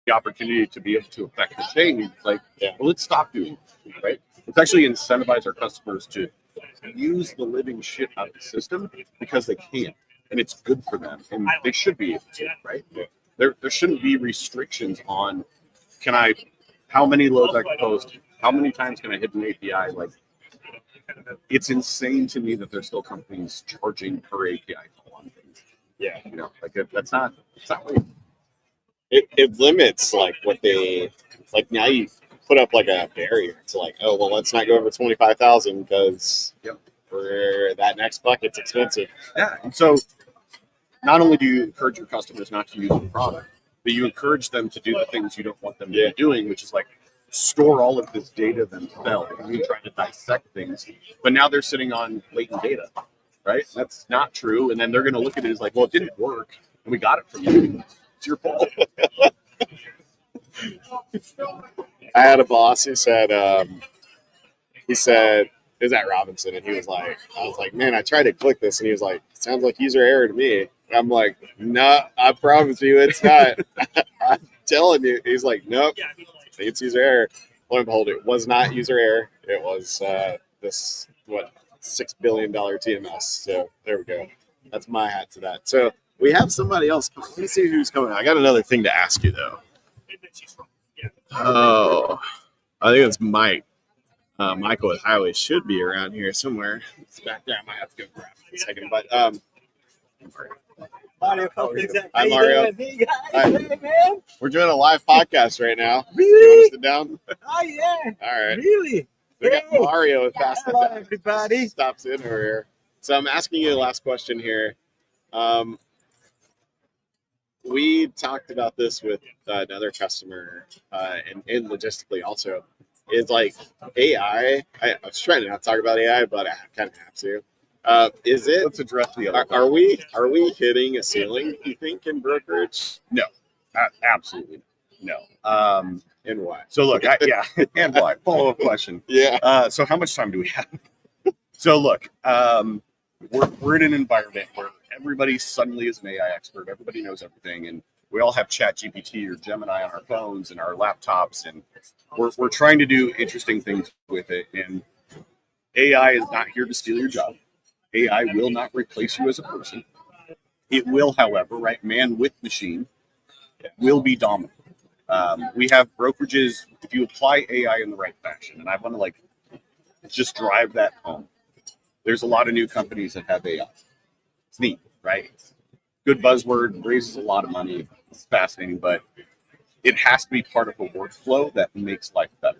the opportunity to be able to affect the change, well, let's stop doing it, right? Let's actually incentivize our customers to use the living shit out of the system because they can, and it's good for them, and they should be able to, right? There shouldn't be restrictions on how many loads I can post, how many times can I hit an API? Like, it's insane to me that there's still companies charging per API call on things. Yeah, that's not right. It limits like what they like. Now you put up like a barrier to like, oh well, let's not go over 25,000 because for that next bucket's expensive. Yeah, and so not only do you encourage your customers not to use the product, but you encourage them to do the things you don't want them to be doing, which is like store all of this data themselves. And you try to dissect things, but now they're sitting on latent data, right? That's not true. And then they're going to look at it as like, well, it didn't work, and we got it from you. It's your fault. I had a boss who said, it was at Robinson, and he was like, I was like, man, I tried to click this, and he was like, sounds like user error to me. And I'm like, no, I promise you it's not. I'm telling you. He's like, nope, I think it's user error. Lo and behold, it was not user error. It was $6 billion TMS. So there we go. That's my hat to that. So we have somebody else. Let me see who's coming. I got another thing to ask you though. Oh, I think it's Mike. Michael at Highway should be around here somewhere. It's back there. I might have to go grab it in a second. But Mario, Hi, Mario. Hi. man. We're doing a live podcast right now. Really? You want to sit down? Oh, yeah. All right. Really? We got Hey. Mario fast Hello, everybody. stops in over here. So I'm asking you the last question here. We talked about this with another customer, and logistically also. Is like AI. I was trying to not talk about AI, but I kind of have to. Is it? Let's address the other. Are we hitting a ceiling? You think in brokerage? Absolutely no. And why? So look, and why? Follow up question. Yeah. So how much time do we have? So look, we're in an environment where everybody suddenly is an AI expert. Everybody knows everything, and we all have ChatGPT or Gemini on our phones and our laptops, and we're trying to do interesting things with it. And AI is not here to steal your job. AI will not replace you as a person. It will, however, right, man with machine, will be dominant. We have brokerages, if you apply AI in the right fashion, and I want to just drive that home. There's a lot of new companies that have AI. It's neat, right? Good buzzword, raises a lot of money. It's fascinating, but it has to be part of a workflow that makes life better,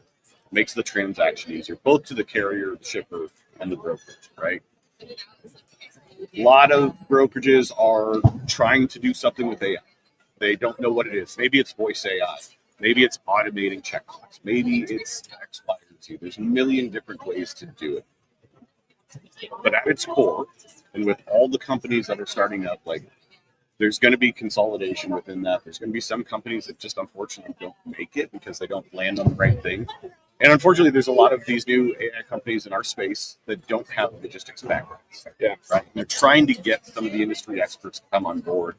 makes the transaction easier, both to the carrier, the shipper, and the brokerage, right? A lot of brokerages are trying to do something with AI. They don't know what it is. Maybe it's voice AI. Maybe it's automating checkbox. Maybe it's X, Y, or Z. There's a million different ways to do it. But at its core, and with all the companies that are starting up, there's going to be consolidation within that. There's going to be some companies that just unfortunately don't make it because they don't land on the right thing. And unfortunately, there's a lot of these new AI companies in our space that don't have logistics backgrounds. Yeah. Right. They're trying to get some of the industry experts to come on board.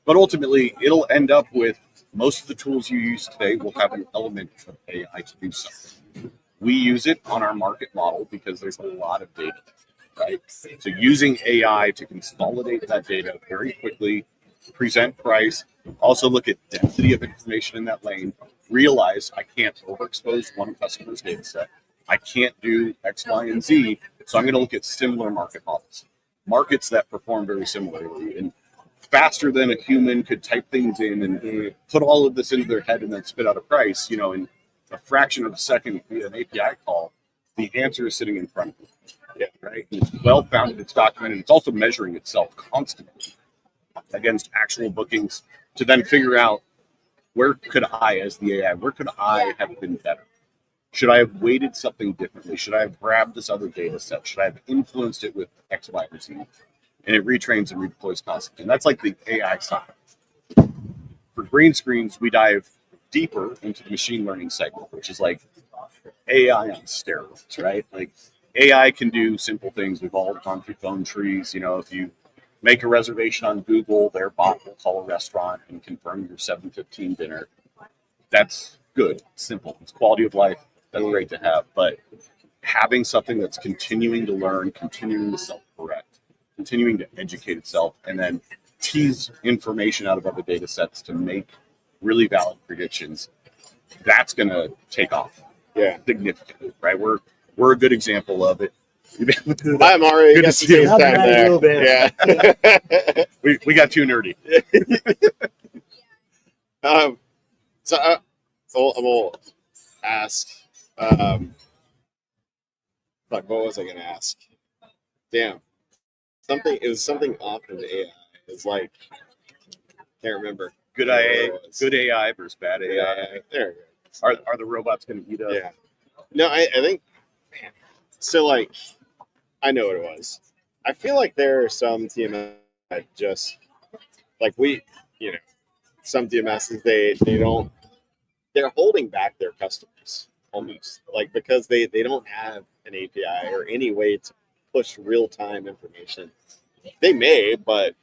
But ultimately, it'll end up with most of the tools you use today will have an element of AI to do something. We use it on our market model because there's a lot of data, right? So using AI to consolidate that data very quickly, present price, also look at density of information in that lane, realize I can't overexpose one customer's data set. I can't do X, Y, and Z. So I'm going to look at similar market models, markets that perform very similarly. And faster than a human could type things in and put all of this into their head and then spit out a price, in a fraction of a second via an API call, the answer is sitting in front of you. Yeah, right. It's well founded, it's documented, it's also measuring itself constantly against actual bookings to then figure out where could I, as the AI, where could I have been better? Should I have weighted something differently? Should I have grabbed this other data set? Should I have influenced it with X, Y, or Z? And it retrains and redeploys constantly. And that's like the AI side. For green screens, we dive deeper into the machine learning segment, which is like AI on steroids, right? Like AI can do simple things. We've all gone through phone trees. If you make a reservation on Google, their bot will call a restaurant and confirm your 7:15 dinner. That's good. It's simple. It's quality of life. That's great to have. But having something that's continuing to learn, continuing to self-correct, continuing to educate itself, and then tease information out of other data sets to make really valid predictions, that's going to take off significantly, right? We're a good example of it. Hi, Mario. You Good got to see you. some time A little there. bit. Yeah. We got too nerdy. So I'm gonna ask. Fuck, what was I gonna ask? Damn. It was something off of AI. It's like, can't remember. Good AI versus bad AI. Yeah, there we go. Are the robots going to eat us? Yeah. No, I think. So like, I know what it was. I feel like there are some TMS that just like some TMSs they're holding back their customers almost like because they don't have an API or any way to push real time information. They may, but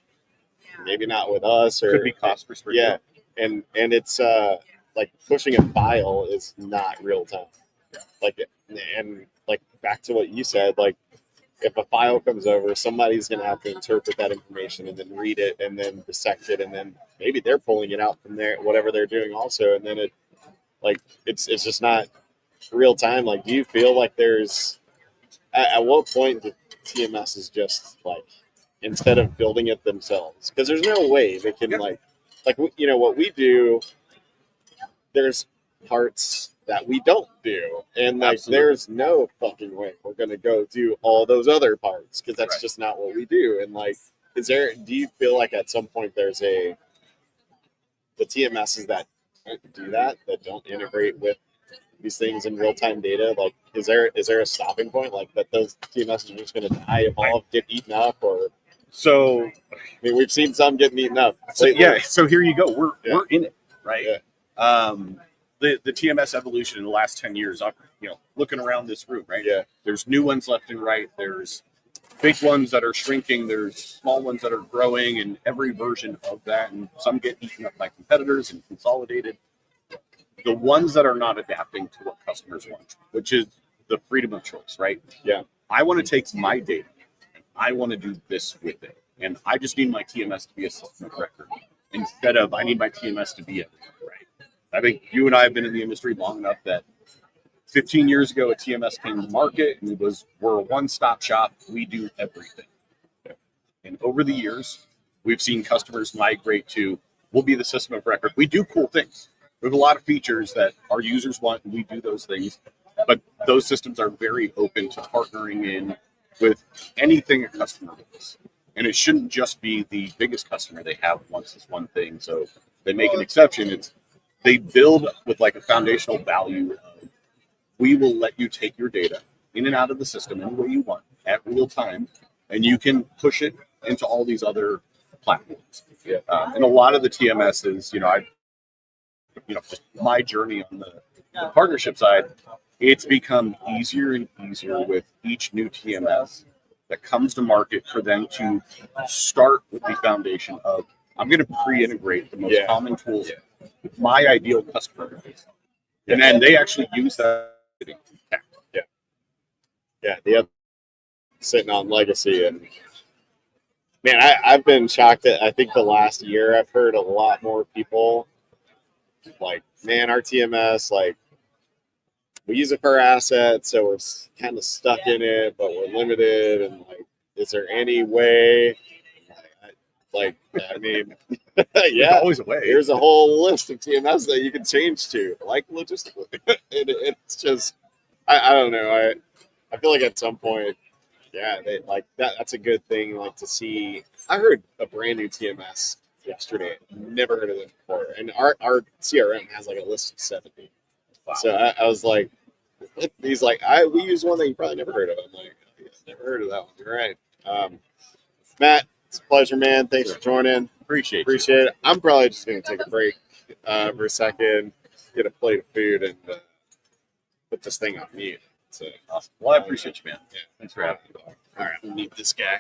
maybe not with us, or Could be cost restricted. yeah, and it's like pushing a file is not real time. Like, and like back to what you said, like if a file comes over, somebody's going to have to interpret that information and then read it and then dissect it, and then maybe they're pulling it out from there, whatever they're doing also, and then it's just not real time. Like, do you feel like there's at what point the TMS is just like, instead of building it themselves, because there's no way they can what we do, there's parts that we don't do, and like Absolutely. there's no fucking way we're gonna go do all those other parts, because that's Right. just not what we do. And like, do you feel like at some point there's the TMSs that don't do that don't integrate with these things in real-time data? Like, is there a stopping point, like that those TMSs are just going to die, evolve, get eaten up? Or, So, I mean, we've seen some getting eaten up so lately. yeah, so here you go. We're Yeah. we're in it, right? Yeah. The TMS evolution in the last 10 years, looking around this room, right? Yeah. There's new ones left and right. There's big ones that are shrinking. There's small ones that are growing, and every version of that. And some get eaten up by competitors and consolidated. The ones that are not adapting to what customers want, which is the freedom of choice, right? Yeah. I want to take my data and I want to do this with it. And I just need my TMS to be a system of record instead of I need my TMS to be everywhere, right? I think you and I have been in the industry long enough that 15 years ago, a TMS came to market and we're a one-stop shop. We do everything. And over the years, we've seen customers migrate to, we'll be the system of record. We do cool things. We have a lot of features that our users want, and we do those things. But those systems are very open to partnering in with anything a customer wants. And it shouldn't just be the biggest customer they have wants this one thing. So they make an exception. They build with like a foundational value of, we will let you take your data in and out of the system any way you want at real time, and you can push it into all these other platforms. Yeah. And a lot of the TMSs, just my journey on the partnership side, it's become easier and easier with each new TMS that comes to market for them to start with the foundation of, I'm going to pre-integrate the most common tools with my ideal customer base. And then they actually use that. Yeah. The other sitting on legacy, and man, I've been shocked that I think the last year I've heard a lot more people like, man, our TMS, like, we use it for assets, so we're kind of stuck in it, but we're limited. And like, is there any way? Like, I mean, There's always a way. Here's a whole list of TMS that you can change to, like, logistically. It's just, I don't know. I feel like at some point, they, like that's a good thing. Like, to see, I heard a brand new TMS yesterday. Never heard of it before, and our CRM has like a list of 70. Wow. So I was like, he's like, we use one that you probably never heard of. I'm like, never heard of that one. You're right. Matt, it's a pleasure, man. Thanks for joining. Appreciate it. I'm probably just going to take a break for a second, get a plate of food, and put this thing on mute. So, awesome. Well, I appreciate you, man. Yeah. Thanks for having me. All right, we'll meet this guy.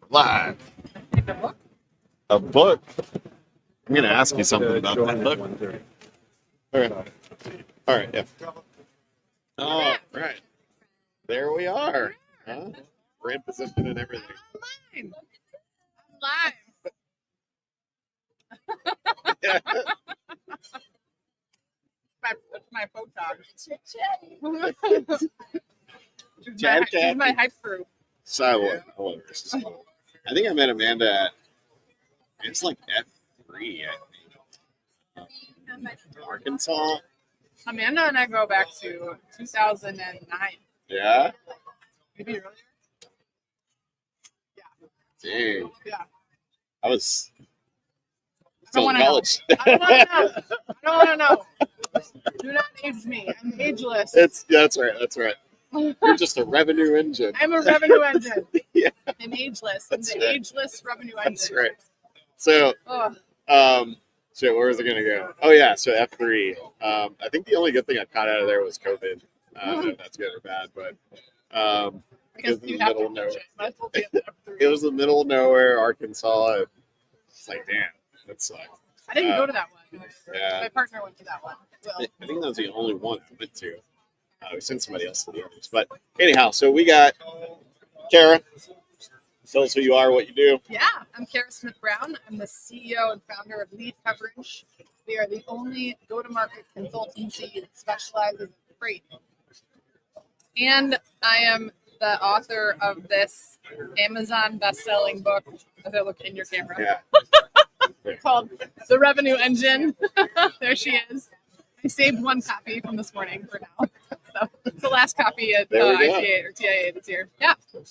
Live. A book. I'm gonna ask you something about that book. All right. All right. Yeah. Oh, right. There we are. Huh? Brand position and everything. I'm live. Yeah. My photog. Chad She's my hype crew. Silent. I love her. She's fun. I think I met Amanda at, it's like F3, I think. Arkansas. Amanda and I go back to 2009. Yeah. Maybe earlier. Dang. Yeah. I was I still don't in want college. to know. I don't want to know. Do not age me. I'm ageless. That's right. That's right. You're just a revenue engine. I'm a revenue engine. Yeah. I'm ageless. That's I'm the right. ageless revenue engine. That's right. So, Oh, shit, where was it gonna go? Oh yeah, so F3. I think the only good thing I caught out of there was COVID. I don't know if that's good or bad, but because it was in you the have middle to of watch nowhere. it. Might as well be at the F3. It was the middle of nowhere, Arkansas. It's like, damn, that sucks. I didn't go to that one. Yeah. My partner went to that one. Well, I think that was the only one I went to. We sent somebody else to the others. But anyhow, so we got Kara. Tell us who you are, what you do. yeah, I'm Kara Smith Brown. I'm the CEO and founder of Lead Coverage. We are the only go-to-market consultancy that specializes in freight. And I am the author of this Amazon best-selling book, as I look in your camera, Yeah. called The Revenue Engine. There she is. I saved one copy from this morning for now. So it's the last copy at There we go. ITA or TIA this year. Yeah. So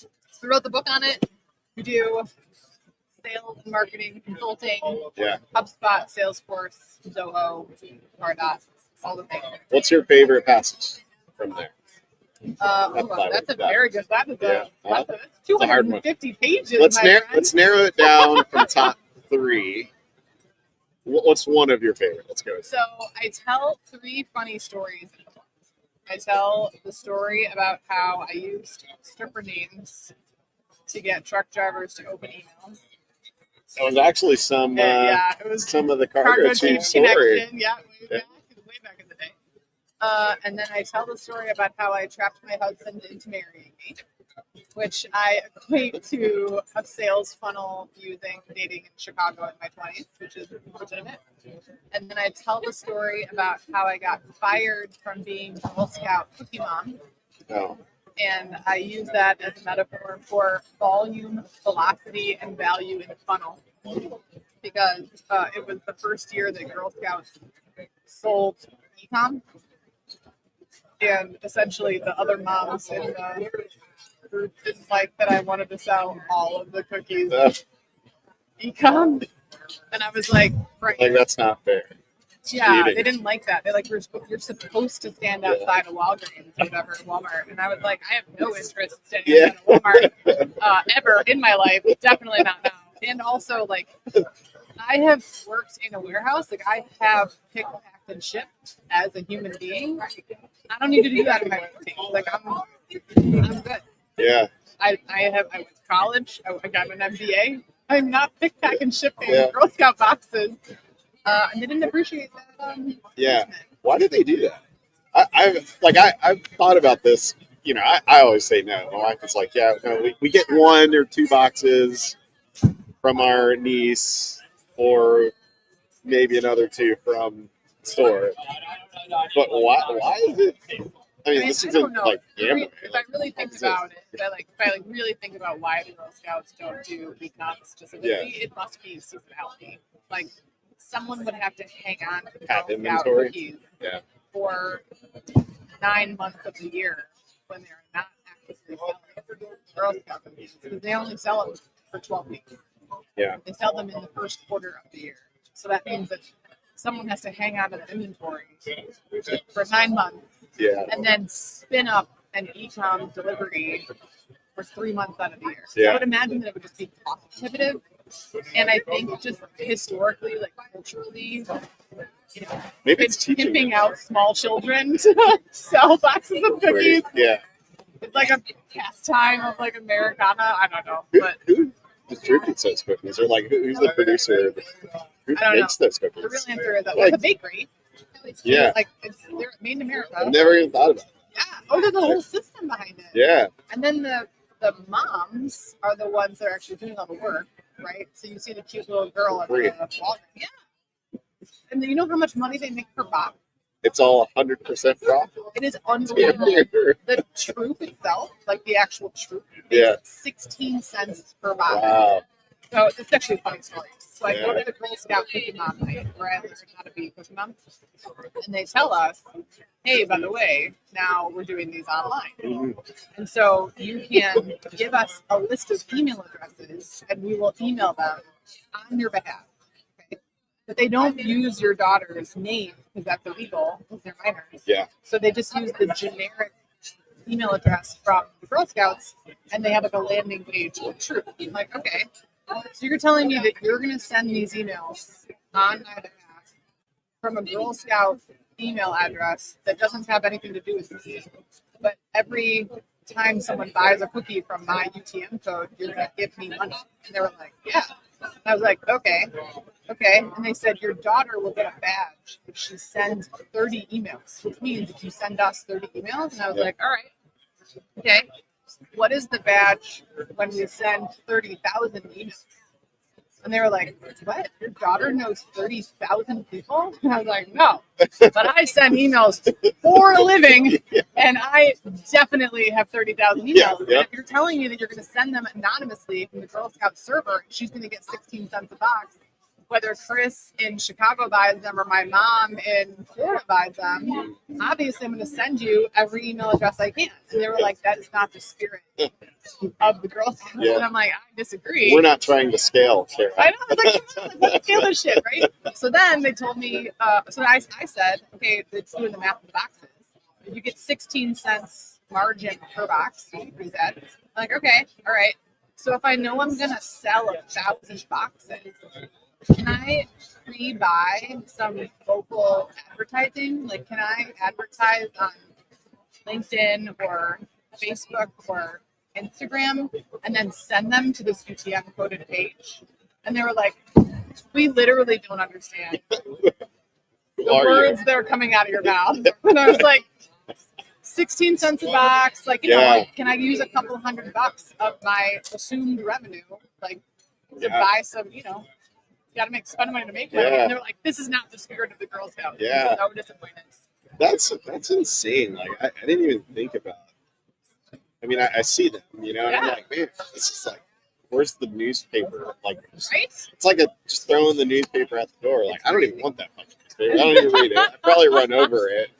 we wrote the book on it. We do sales and marketing consulting, Yeah. HubSpot, Salesforce, Zoho, Pardot, all the things. What's your favorite passage from there? That's a very good. That is Yeah. that's a hard one. 250 pages. Let's my narrow friend. let's narrow it down from top 3. What's one of your favorite? Let's go. So I tell 3 funny stories. I tell the story about how I used stripper names to get truck drivers to open emails. So it was actually some Yeah, it was some of the Cargo cargo Chief chief story. Connection. Yeah, way back in the day. And then I tell the story about how I trapped my husband into marrying me, which I equate to a sales funnel using dating in Chicago in my 20s, which is legitimate. And then I tell the story about how I got fired from being Girl Scout cookie mom. Oh, And I use that as a metaphor for volume, velocity, and value in the funnel. Because it was the first year that Girl Scouts sold e-com. And essentially the other moms in the group didn't like that I wanted to sell all of the cookies e-com. And I was like, right. like that's not fair. Yeah, cheating. they didn't like that. They're like, you're supposed to stand outside of Walgreens or whatever, Walmart. And I was like, I have no interest in standing outside of Walmart ever in my life. Definitely not now. And also, like, I have worked in a warehouse. Like, I have picked, packed, and shipped as a human being. I don't need to do that in my 40s. Like, I'm good. Yeah. I went to college. I got an MBA. I'm not pick, pack, and shipping Yeah. Girl Scout boxes. And they didn't appreciate that. Yeah. placement. Why did they do that? I've thought about this. You know, I always say no. My wife is like, yeah, no, we get 1 or 2 boxes from our niece, or maybe another 2 from the store. But why is it? I mean, this I isn't don't know. like gambling. If I really think about it, if I really think about why the Girl Scouts don't do e-com specifically, it must be seasonality. Like, someone would have to hang on to the Girl Have Scout inventory? cookies Yeah. for 9 months of the year when they're not actively selling Girl Scout cookies, because they only sell them for 12 weeks. Yeah. They sell them in the first quarter of the year. So that means that someone has to hang on to the inventory for 9 months Yeah. and then spin up an e-com delivery for 3 months out of the year. So Yeah. I would imagine that it would just be cost prohibitive. And I think just historically, like culturally, you know, Maybe it's teaching pimping them. out small children to sell boxes of cookies. Yeah. It's like a pastime of like Americana. I don't know, Who, but who distributes those cookies, or like who's the producer? Who I don't makes those The cookies? real answer is that Like- it's a bakery. Yeah. Like they're made in America. I've never even thought about it. Yeah. Oh, there's a whole system behind it. Yeah, And then the moms are the ones that are actually doing all the work, right? So you see the cute little girl at the Free. Walgreens. Yeah. And you know how much money they make per box? it's all 100% profit. It is unbelievable. The troop itself, like the actual troop, Yeah. makes 16 cents per box. Wow. So it's actually a funny story. So I go Yeah. to the Girl Scout Cookie Mom night where I learned how to be Cookie Mom. And they tell us, hey, by the way, now we're doing these online. Mhm. And so you can give us a list of email addresses and we will email them on your behalf. Okay? But they don't use your daughter's name because that's illegal because they're minors. Yeah. So they just use the generic email address from the Girl Scouts and they have like a landing page with truth. I'm like, okay. So you're telling me that you're going to send these emails on my behalf from a Girl Scout email address that doesn't have anything to do with me, but every time someone buys a cookie from my UTM code, you're going to give me money. And they were like, yeah. And I was like, okay. And they said, your daughter will get a badge if she sends 30 emails, which means if you send us 30 emails. And I was Yeah. like, all right. Okay. What is the badge when we send 30,000 emails? And they were like, what? Your daughter knows 30,000 people? And I was like, no. But I send emails for a living, and I definitely have 30,000 emails. Yeah, And yeah. if you're telling me that you're going to send them anonymously from the Girl Scout server, she's going to get 16 cents a box, whether Chris in Chicago buys them or my mom in Florida buys them, obviously I'm going to send you every email address I can. And they were like, that is not the spirit of the Girl Scouts. Yeah. And I'm like, I disagree. We're not trying to scale, Sarah. I know. It's like, let's scale this shit, right? So then they told me, so I said, okay, it's doing the math of the boxes. You get 16 cents margin per box. We said. I'm like, okay, all right. So if I know I'm going to sell 1,000 boxes, can I pre-buy some local advertising? Like, can I advertise on LinkedIn or Facebook or Instagram and then send them to this UTM coded page? And they were like, we literally don't understand Who the are words that are coming out of your mouth. And I was like, 16 cents a box. Like, you know, Yeah. like, can I use a couple $100 of my assumed revenue, like, to Yeah. buy some, you know, you got to spend money to make money. Yeah. And they're like, this is not the spirit of the Girl Scouts. Yeah. So disappointed. That's insane. Like I didn't even think about it. I mean, I see them, you know, and I'm Yeah. like, man, this is like, where's the newspaper? Like, Right? it's like just throwing the newspaper at the door. Like, I don't even want that fucking newspaper. I don't even read it. I probably run over it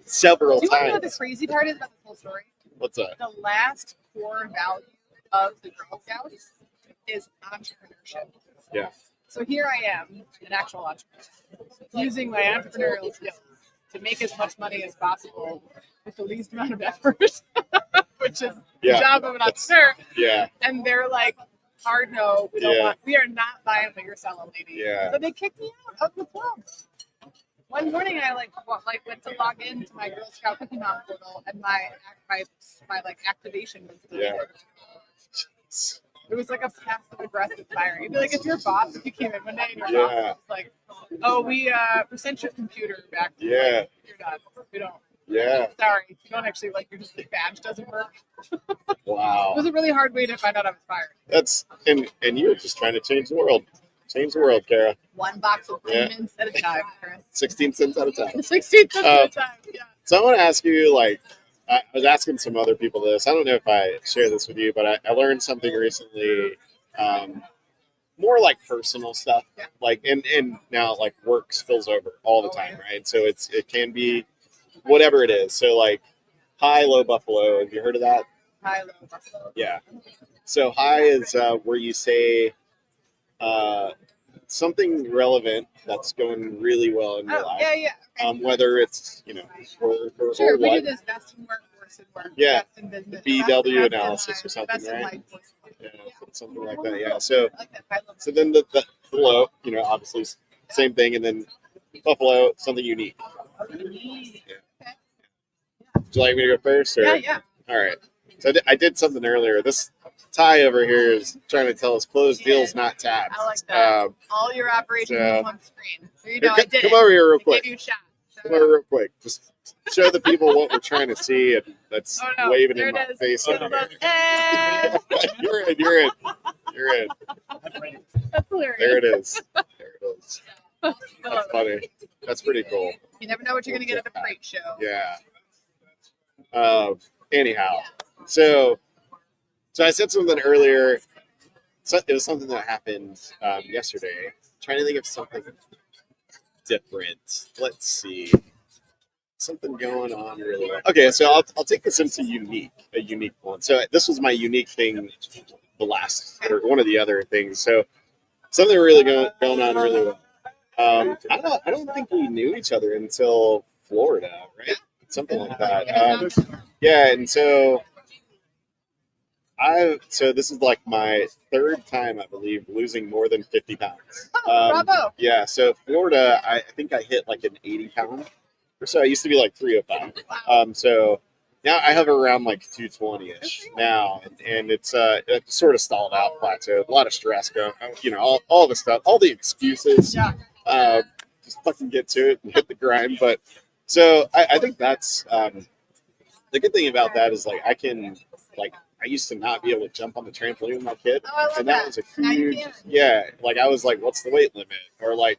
several Do you want to know what the times. crazy part is about this whole story? What's that? The last core value of the Girl Scouts is entrepreneurship. Yeah. So here I am, an actual entrepreneur, using my entrepreneurial skills to make as much money as possible with the least amount of effort, which is the Yeah. job of an That's- entrepreneur. Yeah. And they're like, hard no, we don't Yeah. want, we are not buying what you're selling, lady. Yeah. So they kicked me out of the club. One morning, I went to log into my Girl Scout Cookie Mom portal, and my activation was deleted. It was like a passive aggressive firing. It'd be like if your boss, if you came in one day and your boss Yeah. was like, "Oh, we sent your computer back. Yeah. You're done. We don't. Yeah. Sorry, you don't actually like your badge doesn't work." It Wow. was a really hard way to find out I was fired. That's and you're just trying to change the world. Change the world, Kara. One box of Yeah. payments at a time, Chris. 16 cents at a time. 16 cents at a time. Yeah. So I want to ask you, like, I was asking some other people this. I don't know if I share this with you, but I learned something recently, more like personal stuff. Yeah. Like, and now like work spills over all the time, right? So it can be whatever it is. So like high, low buffalo. Have you heard of that? High, low, buffalo. Yeah. So high is where you say something relevant that's going really well in your Oh, life. yeah. Okay. Whether it's work or Sure, we do what. this best in work, worse in work. Yeah. Best in business. BW best in analysis life, or something, best in right? life, worse in life. Yeah, something like that. Yeah. So I like that. I love so then the low, obviously same thing, and then buffalo, something unique. that. Would you like me to go first? Or? Yeah. All right. So I did something earlier. This Ty over here is trying to tell us closed deals, not tabs. I like that. Um, All your operations so- on one screen. So you know, I come, did come it. over here real I quick. gave you a shot. Come over real quick. Just show the people what we're trying to see, and that's Oh, no. waving There in my it is. face. Look, over look. here. You're in. You're in. You're in. That's hilarious. There it is. There it is. I love That's it. funny. That's pretty cool. You never know what you're gonna get at the freight show. Yeah. Anyhow, so I said something earlier. So it was something that happened yesterday. Trying to think of something different. Let's see. Something going on really well. Okay, so I'll take this into a unique one. So this was my unique thing, the last or one of the other things. So something really going on really well. I don't think we knew each other until Florida, right? Something like that. Yeah, and so this is like my third time, I believe, losing more than 50 pounds. Bravo. Yeah, so Florida, I think I hit like an 80 pound or so. I used to be like 305. So now I hover around like 220-ish now, and it's sort of stalled out, plateaued. A lot of stress going, all the stuff, all the excuses. Yeah. Just fucking get to it and hit the grind. But so I think that's the good thing about that is like I used to not be able to jump on the trampoline with my kid, Oh, I love and that was a Now you huge can. like I was like, what's the weight limit? Or like,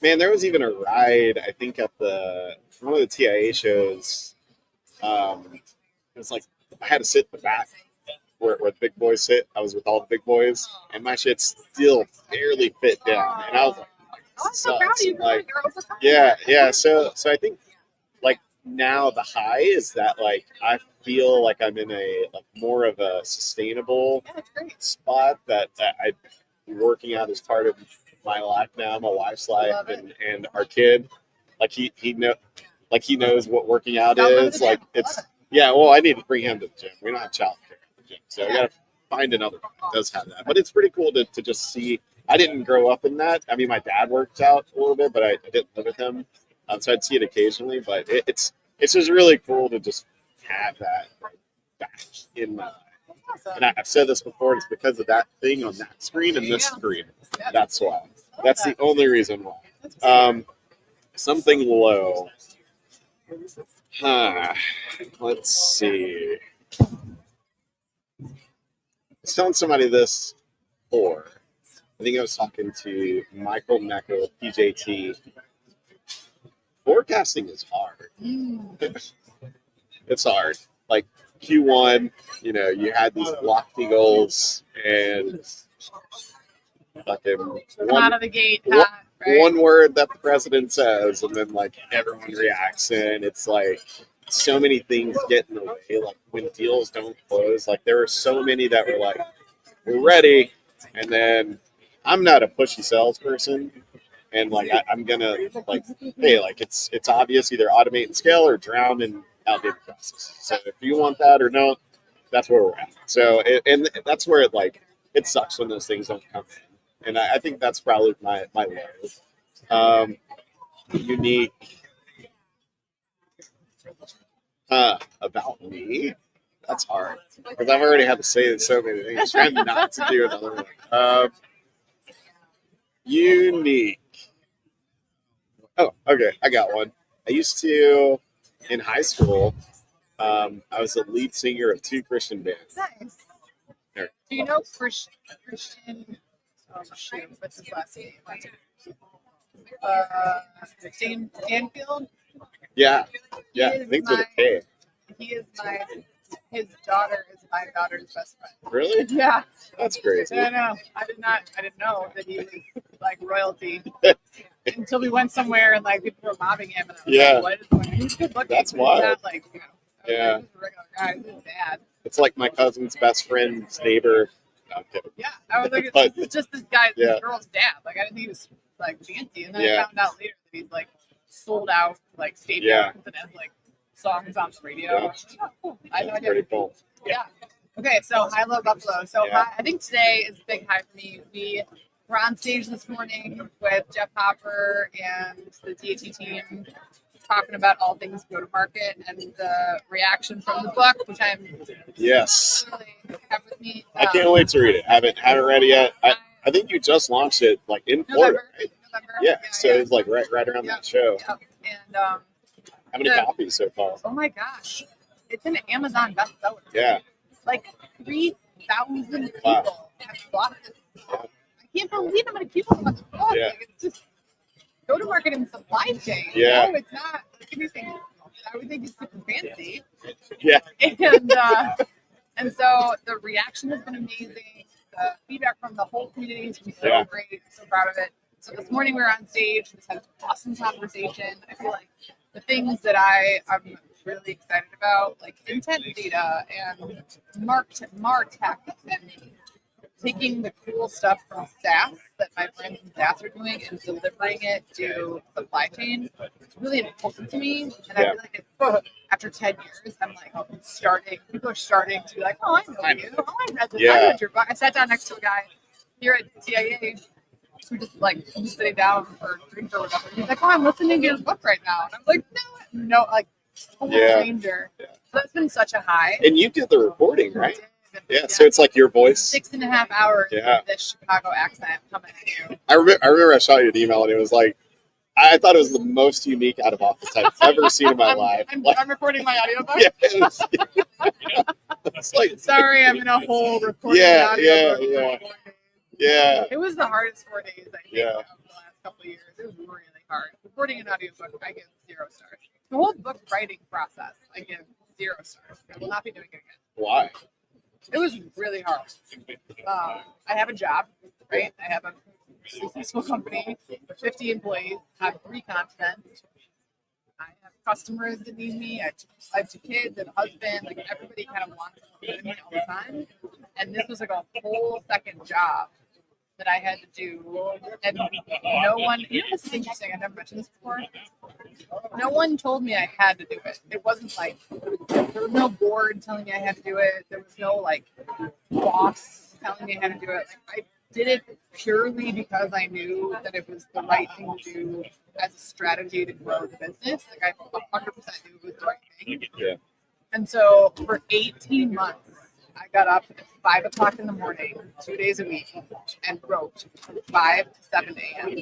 man, there was even a ride I think at one of the TIA shows. It was like I had to sit in the back where the big boys sit. I was with all the big boys, and my shit still barely fit down, and I was like, Oh, I'm so proud of you. like, Girl. So proud of you. yeah. So I think like now the high is that like I feel like I'm in a like more of a sustainable Yeah, that's great. spot that I'm working out as part of my life now, my wife's life, Love it. and our kid. Like he knows what working out Don't go to is. the gym. Like it's well, I need to bring him to the gym. We don't have childcare at the gym, so we gotta find another one that does have that. But it's pretty cool to just see. I didn't grow up in that. I mean, my dad worked out a little bit, but I didn't live with him, so I'd see it occasionally. But it's just really cool to just have that back in my life. Awesome. And I've said this before. It's because of that thing on that screen and this screen. Yeah. That's why. That's the only reason why. That's great. Something low. Let's see. I was telling somebody this before. I think I was talking to Michael Meckel, PJT. Forecasting is hard. It's hard. Like Q1, you had these lofty goals and fucking Come out of the gate, hot, right? one word that the president says, and then like everyone reacts, and it's like so many things get in the way. Like when deals don't close, like there were so many that were like, "We're ready," and then I'm not a pushy salesperson, and like I'm gonna like, hey, like it's obvious, either automate and scale or drown in outdated processes. So if you want that or no, that's where we're at. So and that's where it sucks when those things don't come in, and I think that's probably my low. Unique about me. That's hard because I've already had to say so many things. Trying not to do another one. Unique. Oh, okay. I got one. I used to, in high school, I was the lead singer of 2 Christian bands. Nice. There. Do you know Christian? Oh shoot, what's his last name? Stanfield. Yeah. Yeah. He I is think with a my- K. He is his daughter is my daughter's best friend. Really? Yeah, That's crazy. I know. I didn't know that he was like royalty until we went somewhere and like people were mobbing him. And I was Yeah. like, what is going on? He's good looking. That's but he's not, wild. like, Yeah. he's a regular guy. He's bad. It's like my cousin's best friend's neighbor. No, I'm kidding. Yeah, I was like, But- it's just this guy, Yeah. this girl's dad. Like I didn't think he was like fancy, and then Yeah. I found out later that he's like sold out like stadiums Yeah. and has like songs on the radio. Yeah. Oh, cool. I had no That's idea. pretty cool. Yeah. Okay, so high, low, buffalo. So Yeah. high, I think today is a big high for me. We were on stage this morning with Jeff Hopper and the DAT team, talking about all things go to market and the reaction from the book, which I'm Yes. really have with me. I can't wait to read it. Haven't read it yet. I think you just launched it like in Florida, right? November. Yeah. So it's like right around that show. Yep. And How many copies so far? oh my gosh, it's an Amazon bestseller. Yeah. Like 3,000 people Wow. have bought it. I can't believe how many people have bought this book. Yeah. Like, it's just go to market and supply chain. Yeah. You know, it's not like anything. I would think it's super fancy. Yeah. And so the reaction has been amazing. The feedback from the whole community has been so great. I'm so proud of it. So this morning we were on stage. We just had an awesome conversation. I feel like the things that I'm really excited about, like intent data and MarTech, and taking the cool stuff from SaaS that my friends in SaaS are doing and delivering it to supply chain, it's really important to me. And I feel like after 10 years, I'm like people are starting to be like, oh, I know you. Oh, I read this. I read your book. I sat down next to a guy here at TIA. We're just sitting down for drinks or whatever. He's like, oh, I'm listening to your book right now. And I'm like, no, like, total stranger. So that's been such a high. And you did the recording, right? Yeah, so it's like your voice. 6.5 hours of this Chicago accent coming at you. I remember I shot you an email and it was like, I thought it was the most unique out of office I've ever seen in my life. I'm recording my audiobook. Yeah, it's like, sorry, I'm in a whole recording audiobook. Yeah. It was the hardest 4 days, I think, of the last couple of years. It was really hard. Recording an audiobook, I give 0 stars. The whole book writing process, I give 0 stars. I will not be doing it again. Why? It was really hard. I have a job, right? I have a successful company with 50 employees. I have 3 continents. I have customers that need me. I have 2 kids and a husband. Like, everybody kind of wants to me all the time. And this was like a whole second job that I had to do. And no one, this is interesting. I've never mentioned this before. No one told me I had to do it. It wasn't like, there was no board telling me I had to do it. There was no like boss telling me I had to do it. Like, I did it purely because I knew that it was the right thing to do as a strategy to grow the business. Like, I 100% knew it was the right thing. Yeah. And so for 18 months, I got up at 5 o'clock in the morning, 2 days a week, and wrote from 5 to 7 a.m.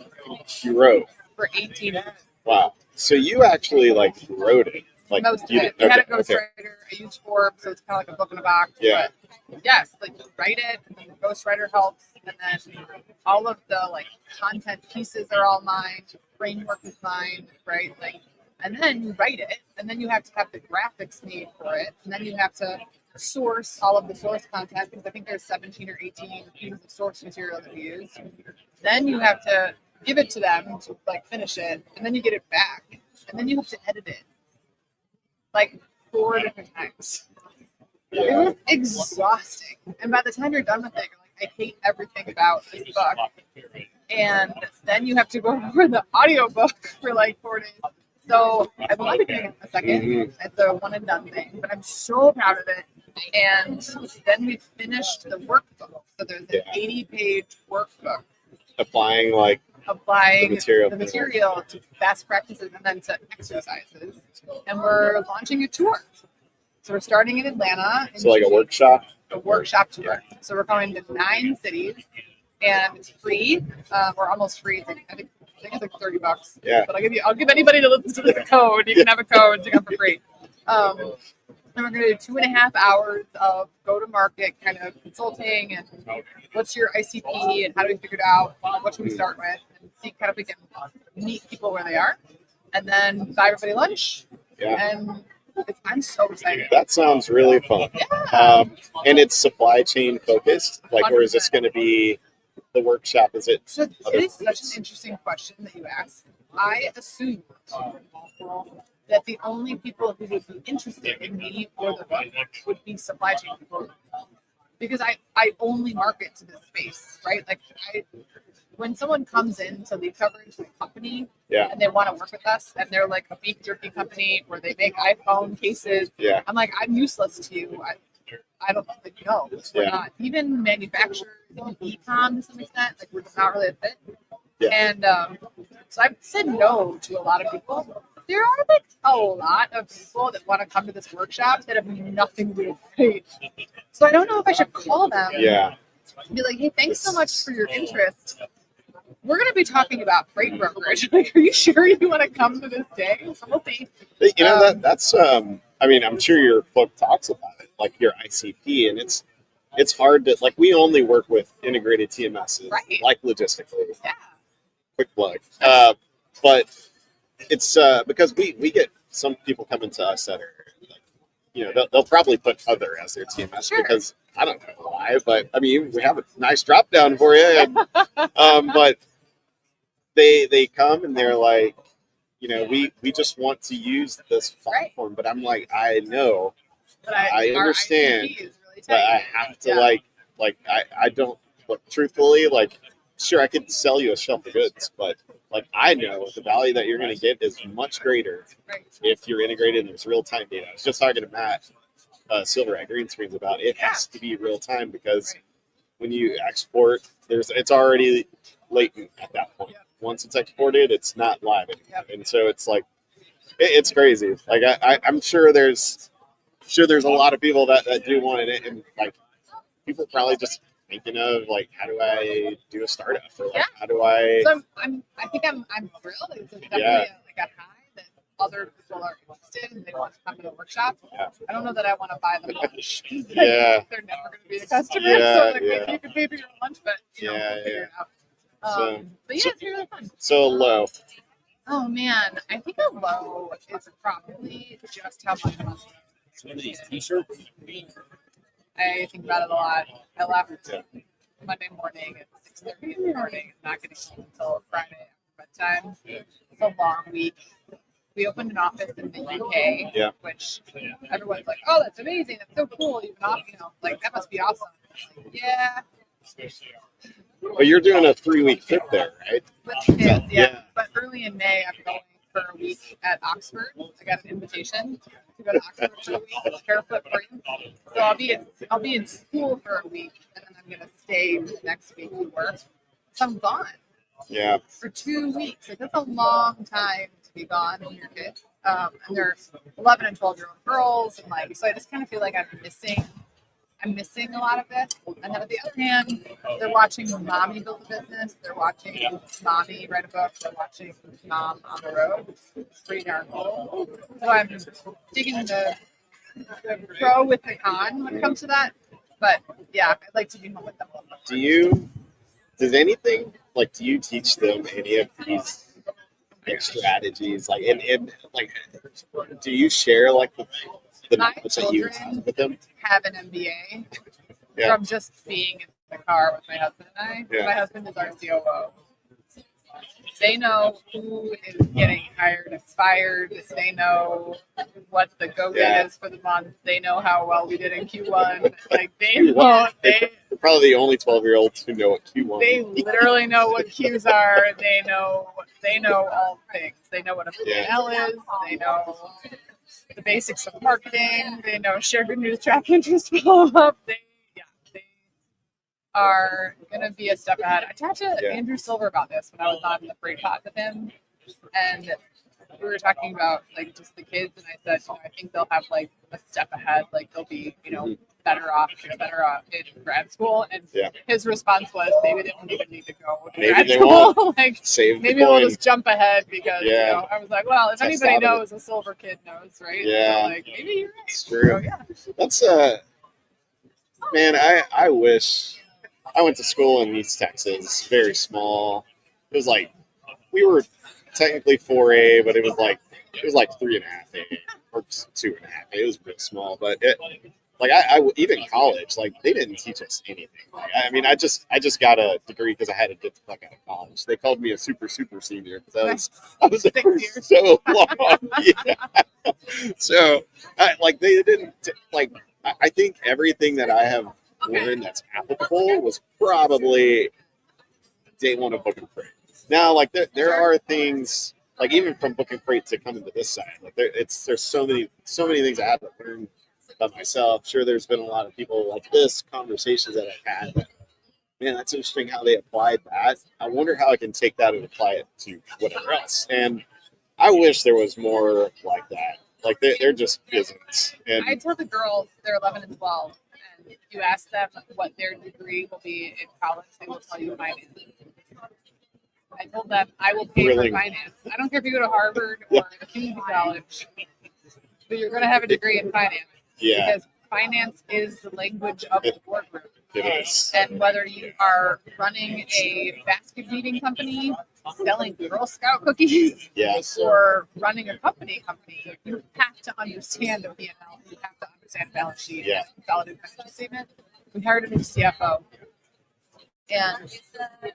You wrote for 18 months. Wow. So you actually like wrote it. Like Most of you it. did, I had a okay. ghostwriter. I used Forbes, so it's kind of like a book in a box. Yeah. But yes, like you write it, and then the ghostwriter helps, and then all of the like content pieces are all mine. The framework is mine, right? Like, and then you write it, and then you have to have the graphics made for it, and then you have to source all of the source content, because I think there's 17 or 18 pieces of source material that we use. Then you have to give it to them to like finish it, and then you get it back, and then you have to edit it like 4 different times. It was exhausting, and by the time you're done with it, you're like, I hate everything about this book. And then you have to go over the audiobook for like 4 days. So I will not be doing it in a second. It's a one and done thing, but I'm so proud of it. And then we finished the workbook. So there's an 80-page workbook Applying like applying the material to best practices and then to exercises. And we're launching a tour. So we're starting in Atlanta. so like a workshop. A workshop tour. So we're going to 9 cities, and it's free. Or almost free. I think it's like $30. Yeah. But I'll give anybody that listens to the code. You can have a code to come for free. And we're going to do 2.5 hours of go-to-market kind of consulting and what's your ICP and how do we figure it out? What should we start with? And see kind of we can meet people where they are, and then buy everybody lunch. Yeah. And I'm so excited. That sounds really fun. Yeah. And it's supply chain focused, like, or is this going to be the workshop? Is it? So it is such an interesting question that you asked. I assumed that the only people who would be interested in me or the book would be supply chain people, because I only market to this space, right? Like when someone comes in to lead coverage to the company and they want to work with us and they're like a beef jerky company where they make iPhone cases, I'm like, I'm useless to you. I don't think we're not. Even manufacturers, even e-com to some extent, like we're just not really a fit. And so I've said no to a lot of people. there are like a lot of people that want to come to this workshop that have nothing to do with freight. So I don't know if I should call them Yeah. and be like, hey, thanks so much for your interest. We're going to be talking about freight brokerage. Like, are you sure you want to come to this day? So we'll see. You know, that's I mean, I'm sure your book talks about it, like your ICP, and it's hard to, like, we only work with integrated TMSs, Right. like Logistically. Yeah. Quick plug. But it's because we get some people coming to us that are like, you know, they'll probably put other as their TMS Sure. because I don't know why, but I mean, we have a nice drop down for you, and, but they come and they're like, you know, we just want to use this platform, but I'm like, I know, But I our understand, ICP is really but I tight. have to Yeah. like I don't, look, truthfully, like, sure, I could sell you a shelf of goods, but like, I know the value that you're going to get is much greater Right. if you're integrated and there's real time data. I was just talking to Matt Silver at Greenscreens about it has to be real time because when you export, it's already latent at that point. Once it's exported, it's not live anymore, and so it's like it's crazy. Like I'm sure there's a lot of people that do want it, and like people probably just thinking of like, how do I do a startup, or like, how do I? So I think I'm thrilled. It's definitely like a high that other people are interested and they want to come to the workshop. Yeah. I don't know that I want to buy them lunch. Yeah. They're never going to be a customer. Yeah, So like, yeah. maybe you could pay for your lunch, but you know, we'll figure it out. But yeah, it's really fun. So low. Oh man, I think a low is probably just how much money. Some of these t-shirts. I think about it a lot. I left Monday morning at 6:30 in the morning, not getting home until Friday after bedtime. It's a long week. We opened an office in the UK, which everyone's like, "Oh, that's amazing! That's so cool! You know, like that must be awesome." Like, yeah, But you're doing a 3-week trip there, right? with the kids, Yeah. But early in May, I'm going for a week at Oxford. I got an invitation to go to Oxford for a week, barefoot free. So I'll be in school for a week, and then I'm gonna stay next week to work. So I'm gone Yeah. for 2 weeks. Like that's a long time to be gone from your kids. And they're 11 and 12-year-old girls, and like so I just kind of feel like I'm missing a lot of this. And then on the other hand, they're watching mommy build a business. They're watching mommy write a book. They're watching mom on the road. It's pretty darn cool. So I'm digging the pro with the con when it comes to that. But yeah, I'd like to be home with them. Do you teach them any of these like strategies? Like, and like, do you share like the My knowledge that you children have with them? have an MBA Yeah. from just being in the car with my husband and I. Yeah. My husband is our COO. They know who is getting hired and fired. They know what the go-get is for the month. They know how well we did in Q1. Like they know You're probably the only 12-year-olds who know what Q1 they means. literally know what Qs are. They know all things. They know what a P&L is. They know the basics of marketing. They know share good news, track interest, follow up. They are gonna be a step ahead. I talked to Andrew Silver about this when I was on the Freight Pod with him, and we were talking about like just the kids, and I said, I think they'll have like a step ahead. Like they'll be, better off in grad school. And his response was, maybe they don't even need to go to grad school. Like Save maybe the we'll coin. just jump ahead because I was like, well, if Test anybody out of knows, a Silver kid knows, right? Yeah. So, like maybe you're right. It's true. So, That's man, I wish I went to school in East Texas, very small. It was like we were technically 4A, but it was like 3.5A or 2.5A. It was real small, but I even college, like they didn't teach us anything. Like, I mean, I just got a degree because I had to get the fuck out of college. They called me a super senior because I was there for so long. Yeah. So they didn't I think everything that I have learned that's applicable was probably day one of Book and Freight. Now, like there are things like even from Book and Freight to coming to this side, like there's so many things I had to learn about myself. Sure, there's been a lot of people like this conversations that I've had. But, man, that's interesting how they applied that. I wonder how I can take that and apply it to whatever else. And I wish there was more like that. Like they're just isn't. And I tell the girls, they're 11 and 12, and if you ask them what their degree will be in college, they will tell you finance. I told them I will pay Really? for finance. I don't care if you go to Harvard or a community college, but you're going to have a degree in finance. yeah, Because finance is the language of the boardroom. it is. And whether you are running a basket weaving company, selling Girl Scout cookies, Yes. or running a company, you have to understand the P&L. You have to understand balance sheet, Yeah. consolidated financial statement. We hired a new CFO. And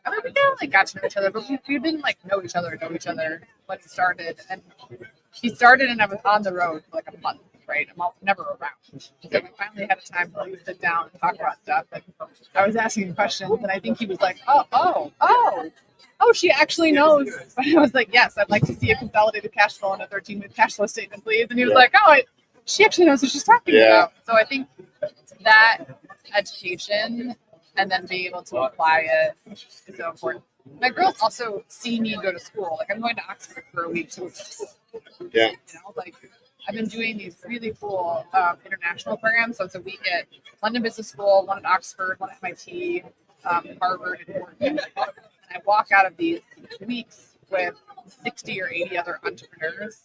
I mean, we kind of like got to know each other, but we didn't like know each other when he started. And he started, and I was on the road for like a month, right? I'm never around. So we finally had a time to like sit down and talk about stuff. And I was asking questions, and I think he was like, "Oh, she actually knows." But I was like, "Yes, I'd like to see a consolidated cash flow and a 13-week cash flow statement, please." And he was like, "Oh, she actually knows what she's talking Yeah. about." So I think that education and then being able to apply it is so important. My girls also see me go to school. Like I'm going to Oxford for a week to go to school. Yeah. You know, like I've been doing these really cool international programs. So it's a week at London Business School, one at Oxford, one at MIT, Harvard, and Wharton. And I walk out of these weeks with 60 or 80 other entrepreneurs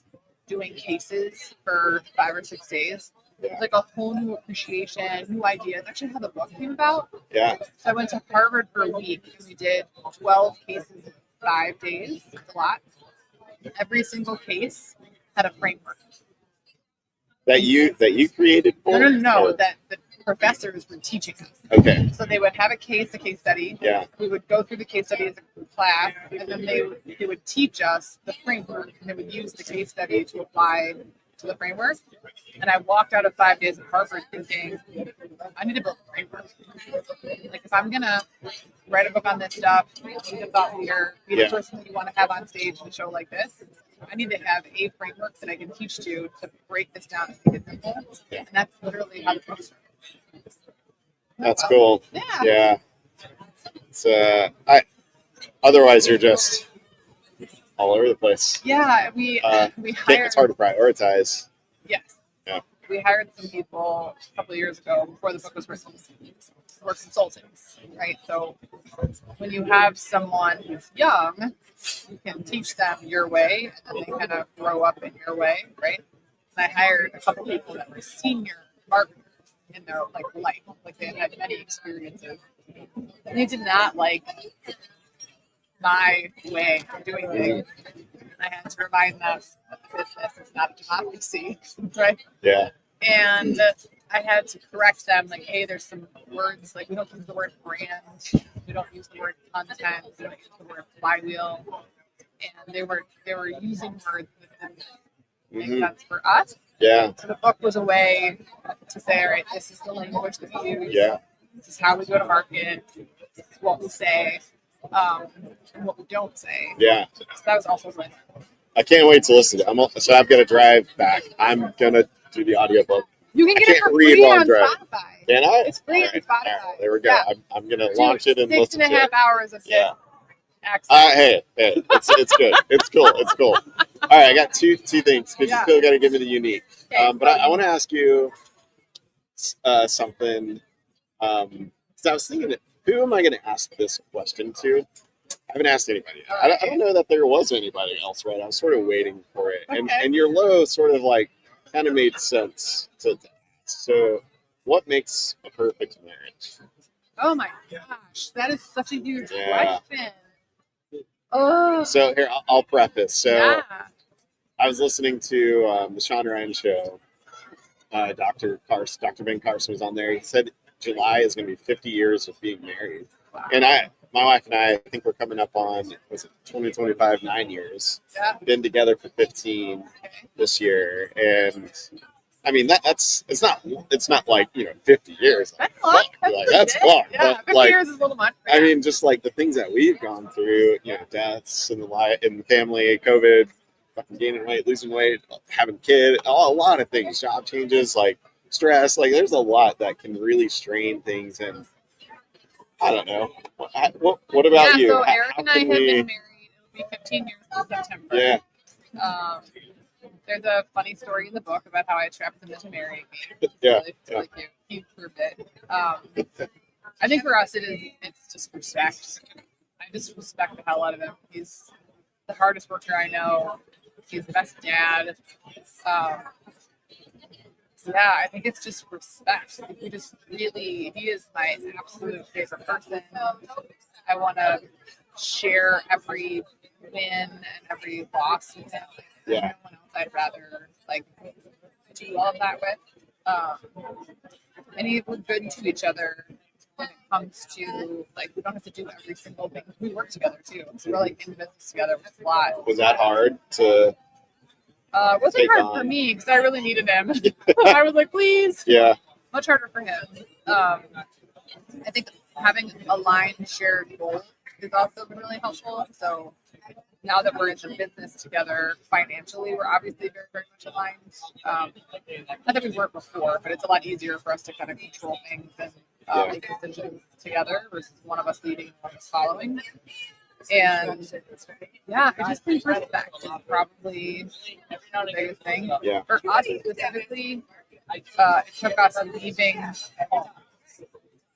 doing cases for 5 or 6 days. It's like a whole new appreciation, new ideas. Actually, how the book came about. Yeah. So I went to Harvard for a week and we did 12 cases in 5 days. It's a lot. Every single case had a framework. That you created for? No, Or- that the professors were teaching us. Okay. So they would have a case study. Yeah. We would go through the case study as a class, and then they would teach us the framework, and they would use the case study to apply to the framework. And I walked out of 5 days at Harvard thinking, I need to build a framework. Like if I'm gonna write a book on this stuff, be the thought leader, be the Yeah. person that you want to have on stage in a show like this, I need to have a framework that I can teach to break this down and make it simple. Yeah. And that's literally how the book started. That's cool. Yeah. Yeah. It's otherwise you're just all over the place. Yeah, we hired. It's hard to prioritize. Yes. Yeah. We hired some people a couple of years ago before the book was written. Were consultants, right? So when you have someone who's young, you can teach them your way, and they kind of grow up in your way, right? And I hired a couple people that were senior marketers in their like life, like they had many experiences, and they did not like my way of doing things. I had to remind them that the business is not a democracy, right? Yeah. And I had to correct them, like, hey, there's some words, like we don't use the word brand, we don't use the word content, we don't use the word flywheel, and they were using words that didn't make Mhm. sense for us. Yeah. So the book was a way to say, all right, this is the language that we use. Yeah. This is how we go to market. This is what we say, and what we don't say. Yeah. So that was also fun. I can't wait to listen to it. So I've got to drive back. I'm gonna do the audiobook. You can I get it can't for read free while I'm on driving. Spotify. Can I? It's free All on right. Spotify. All right, there we go. Yeah. I'm gonna Dude, launch it and 6 listen and to a half it. hours of Yeah. this accent. Hey, it's good. It's cool. It's cool. All right, I got two things because Yeah. you still got to give me the unique. Okay, But I want to ask you something. Because I was thinking, who am I going to ask this question to? I haven't asked anybody. I don't know that there was anybody else, right? I was sort of waiting for it, Okay. and your low sort of like kind of made sense to ask. So, what makes a perfect marriage? Oh my gosh, that is such a huge Yeah. question. Oh, So here, I'll preface. So. yeah. I was listening to the Sean Ryan show. Dr. Ben Carson was on there. He said July is going to be 50 years of being married. Wow. And my wife and I think we're coming up on, was it 2025, 9 years. Yeah. Been together for 15 Okay. this year. And I mean, it's not like, 50 years. That's long. That's legit. long. Yeah, But 50 like, years is a little much. I mean, just like the things that we've gone through, deaths and the family, COVID, fucking gaining weight, losing weight, having a kid, a lot of things, job changes, like stress, like there's a lot that can really strain things. And I don't know. What about you? So How Eric and I can have we- been married. It'll be 15 years this September. Yeah, There's a funny story in the book about how I trapped him into marrying me. Yeah, It's really cute. He proved it. I think for us, it's just respect. I just respect the hell out of him. He's the hardest worker I know. He's the best dad. So yeah, I think it's just respect. He is my absolute favorite person. I want to share every win and every loss with him. Yeah. No one else I'd rather like do all of that with. And we're good to each other when it comes to like we don't have to do every single thing. We work together too, so we're like in business together, which is a lot. Was that hard to? It wasn't Take hard on. for me because I really needed him. I was like, please. Yeah, Much harder for him. I think having aligned shared goals is also been really helpful. So now that we're in the business together financially, we're obviously very, very much aligned. Not that we weren't before, but it's a lot easier for us to kind of control things and make decisions together versus one of us leading and one of us following. And yeah, I just think respect is probably the biggest thing. Yeah. For us specifically, it took us leaving.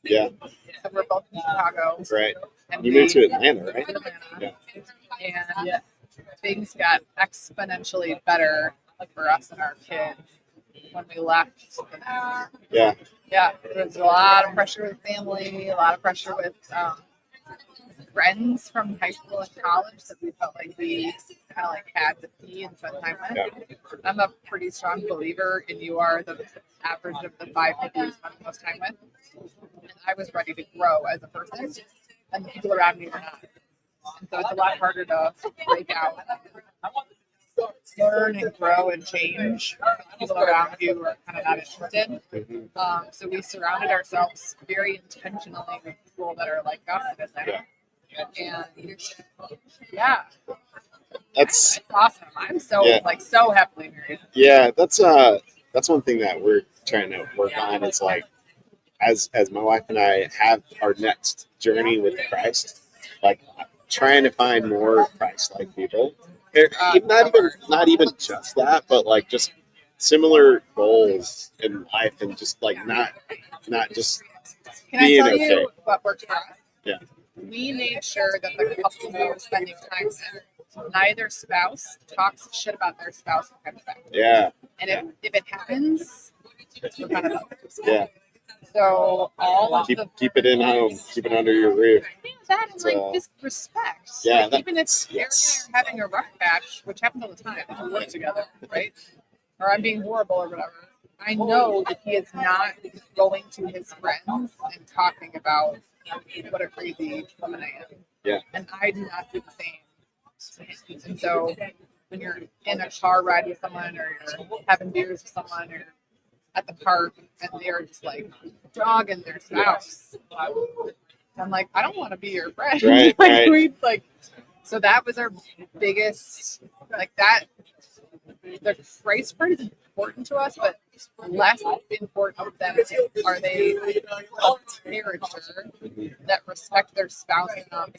yeah, So we're both in Chicago. right. And You we moved to Atlanta, right? moved to Atlanta. Yeah. And things got exponentially better for us and our kids when we left. Yeah, Yeah, there was a lot of pressure with family, a lot of pressure with friends from high school and college that we felt like we kind of like had to see and spend time with. Yeah. I'm a pretty strong believer in you are the average of the 5 people you spend the most time with. And I was ready to grow as a person, and the people around me were not. And so it's a lot harder to break out, learn and grow and change. People around you are kind of not interested. Mhm. So we surrounded ourselves very intentionally with people that are like us in Atlanta. And yeah, that's it's awesome. I'm so Yeah. so happily married. yeah. That's one thing that we're trying to work on. It's like as my wife and I have our next journey with Christ, like trying to find more Christ-like people. Not even just that, but like just similar goals in life, and just like not just Can I being tell okay. you what worked for us? Yeah. We made sure that the couple we were spending time with, neither spouse talks shit about their spouse behind their back. Yeah, And if it happens, we're kind of up. yeah. So all of the Keep it in home. Keep it under your roof. that is like So, just respect. yeah, Like, that- even if yes. Eric and I are having a rough patch, which happens all the time, we work together, right? Or I'm being horrible or whatever. I know that he is not going to his friends and talking about what a crazy woman I am. Yeah. And I do not do the same. And so when you're in a car ride with someone or you're having beers with someone or at the park and they're just like dogging their spouse, I'm like, I don't want to be your friend. Right, right. So that was our biggest, like that. The Christ part is important to us, but less important than are they of character that respect their spouse enough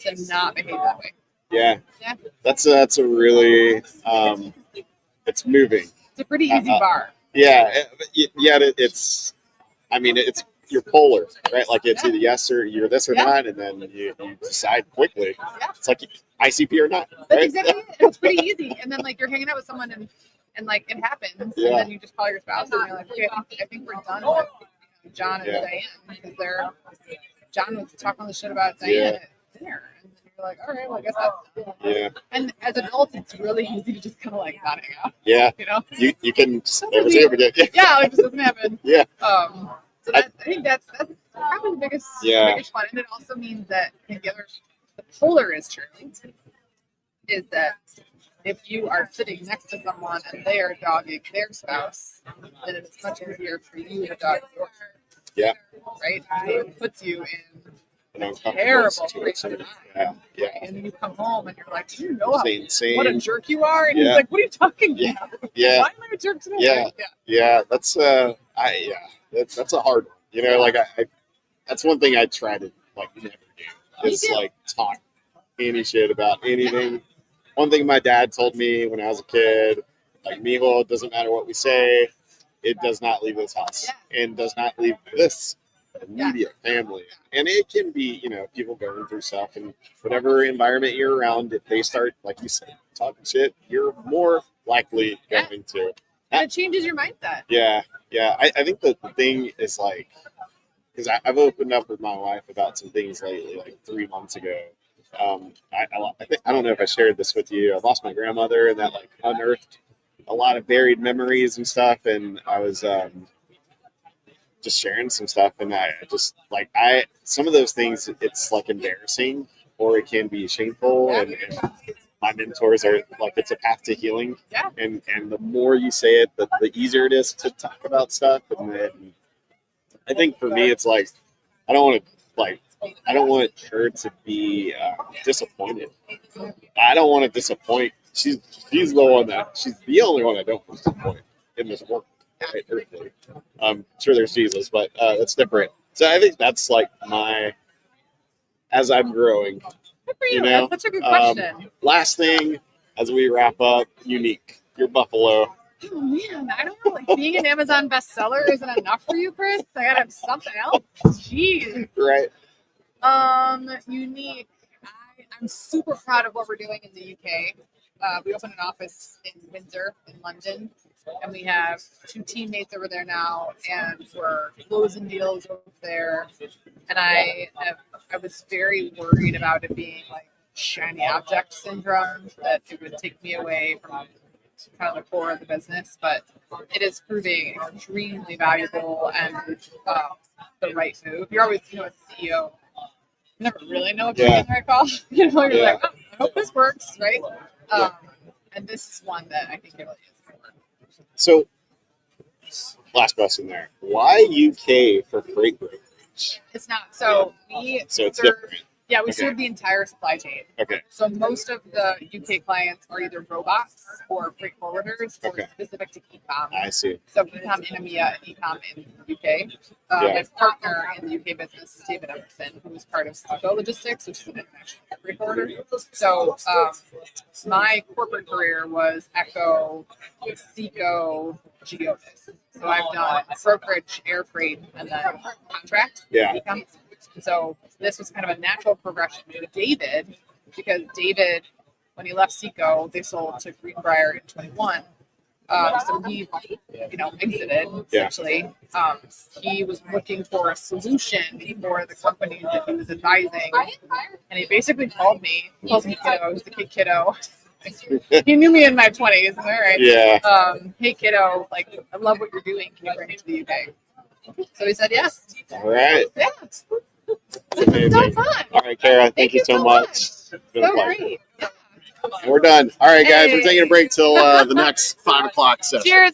to not behave that way. Yeah. Yeah. That's a really it's moving. It's a pretty easy bar. Yeah, it's. I mean, it's you're polar, right? Like it's either yes or you're this or Yeah. not, and then you decide quickly. Yeah. It's like ICP or not. That's Right? exactly it. It's pretty easy. And then like you're hanging out with someone and like it happens, Yeah. and then you just call your spouse and you're like, okay, I think we're done with John and Yeah. Diane because John was talking all the shit about Diane Yeah. at dinner, and then you're like, all right, well I guess that's done. Yeah, And as adults, it's really easy to just kind of like not hang out, yeah. you know? You can just never say it again. Yeah. Yeah, like this doesn't happen. Yeah. So I think that's probably the biggest one, and it also means that I think the polar is true, is that if you are sitting next to someone and they are dogging their spouse, then it's much easier for you to dog yours. Yeah. Right? So it puts you in An uncomfortable terrible situation. situation. Yeah, yeah. And then you come home and you're like, do you know It's insane. what a jerk you are? And Yeah. he's like, what are you talking Yeah. about? Yeah. Why am I a jerk today? Yeah. Yeah, that's that's a hard one. You know, like I that's one thing I try to like never do. Me Is too. like talk any shit about anything. one thing my dad told me when I was a kid, like, Mijo, it doesn't matter what we say, it does not leave this house and does not leave this immediate family. And it can be, people going through stuff, and whatever environment you're around, if they start, like you said, talking shit, you're more likely going to. And it changes your mindset. Yeah. I think the thing is, like, because I've opened up with my wife about some things lately, like 3 months ago. I don't know if I shared this with you. I lost my grandmother, and that, like, unearthed a lot of buried memories and stuff. And I was just sharing some stuff, and I just, like, some of those things, it's like embarrassing, or it can be shameful. And my mentors are like, it's a path to healing. Yeah. And the more you say it, the easier it is to talk about stuff. And then I think for me, it's like, I don't want her to be disappointed. I don't want to disappoint. She's the only one I don't want to disappoint in this world. Right, earthly. Sure, there's Jesus, but that's different. So I think that's like as I'm growing. Good for you. That's such a good question. Last thing, as we wrap up, Unique, your Buffalo. Oh man, I don't know. Like, being an Amazon bestseller isn't enough for you, Chris. I gotta have something else. Jeez. Right. Unique. I'm super proud of what we're doing in the UK. We opened an office in Windsor, in London, and we have 2 teammates over there now, and we're closing deals over there. And I was very worried about it being like shiny object syndrome, that it would take me away from kind of the core of the business, but it is proving extremely valuable and the right move. You're always, as a CEO, you never really know if you're getting the right call. You're like, oh, I hope this works, right? And this is one that I think it really is going to work. So, last question there. Why UK for freight brokerage? It's not. So So it's different. Yeah, we serve the entire supply chain. Okay. So most of the UK clients are either robots or freight forwarders or specific to e-com. I see. So e-com in EMEA and e-com in the UK. My partner in the UK business is David Emerson, who is part of Seco Logistics, which is an international freight forwarder. So my corporate career was Echo, Seco, Geodis. So I've done brokerage, air freight, and then contract. Yeah. E-com. So this was kind of a natural progression to David, because David, when he left Seco, they sold to Greenbrier in 21. So he, exited essentially. He was looking for a solution for the companies that he was advising, and he basically called me. He calls me kiddo. I was the kiddo. He knew me in my 20s. Am I right? Yeah. Hey kiddo, like, I love what you're doing. Can you bring it to the UK? So he said yes. All right. Yeah. Amazing. So fun. All right, Kara, thank you so much. It's been a So pleasure. great. Yeah. We're done. All right, guys, we're Hey. taking a break till the next 5 o'clock session. Cheers.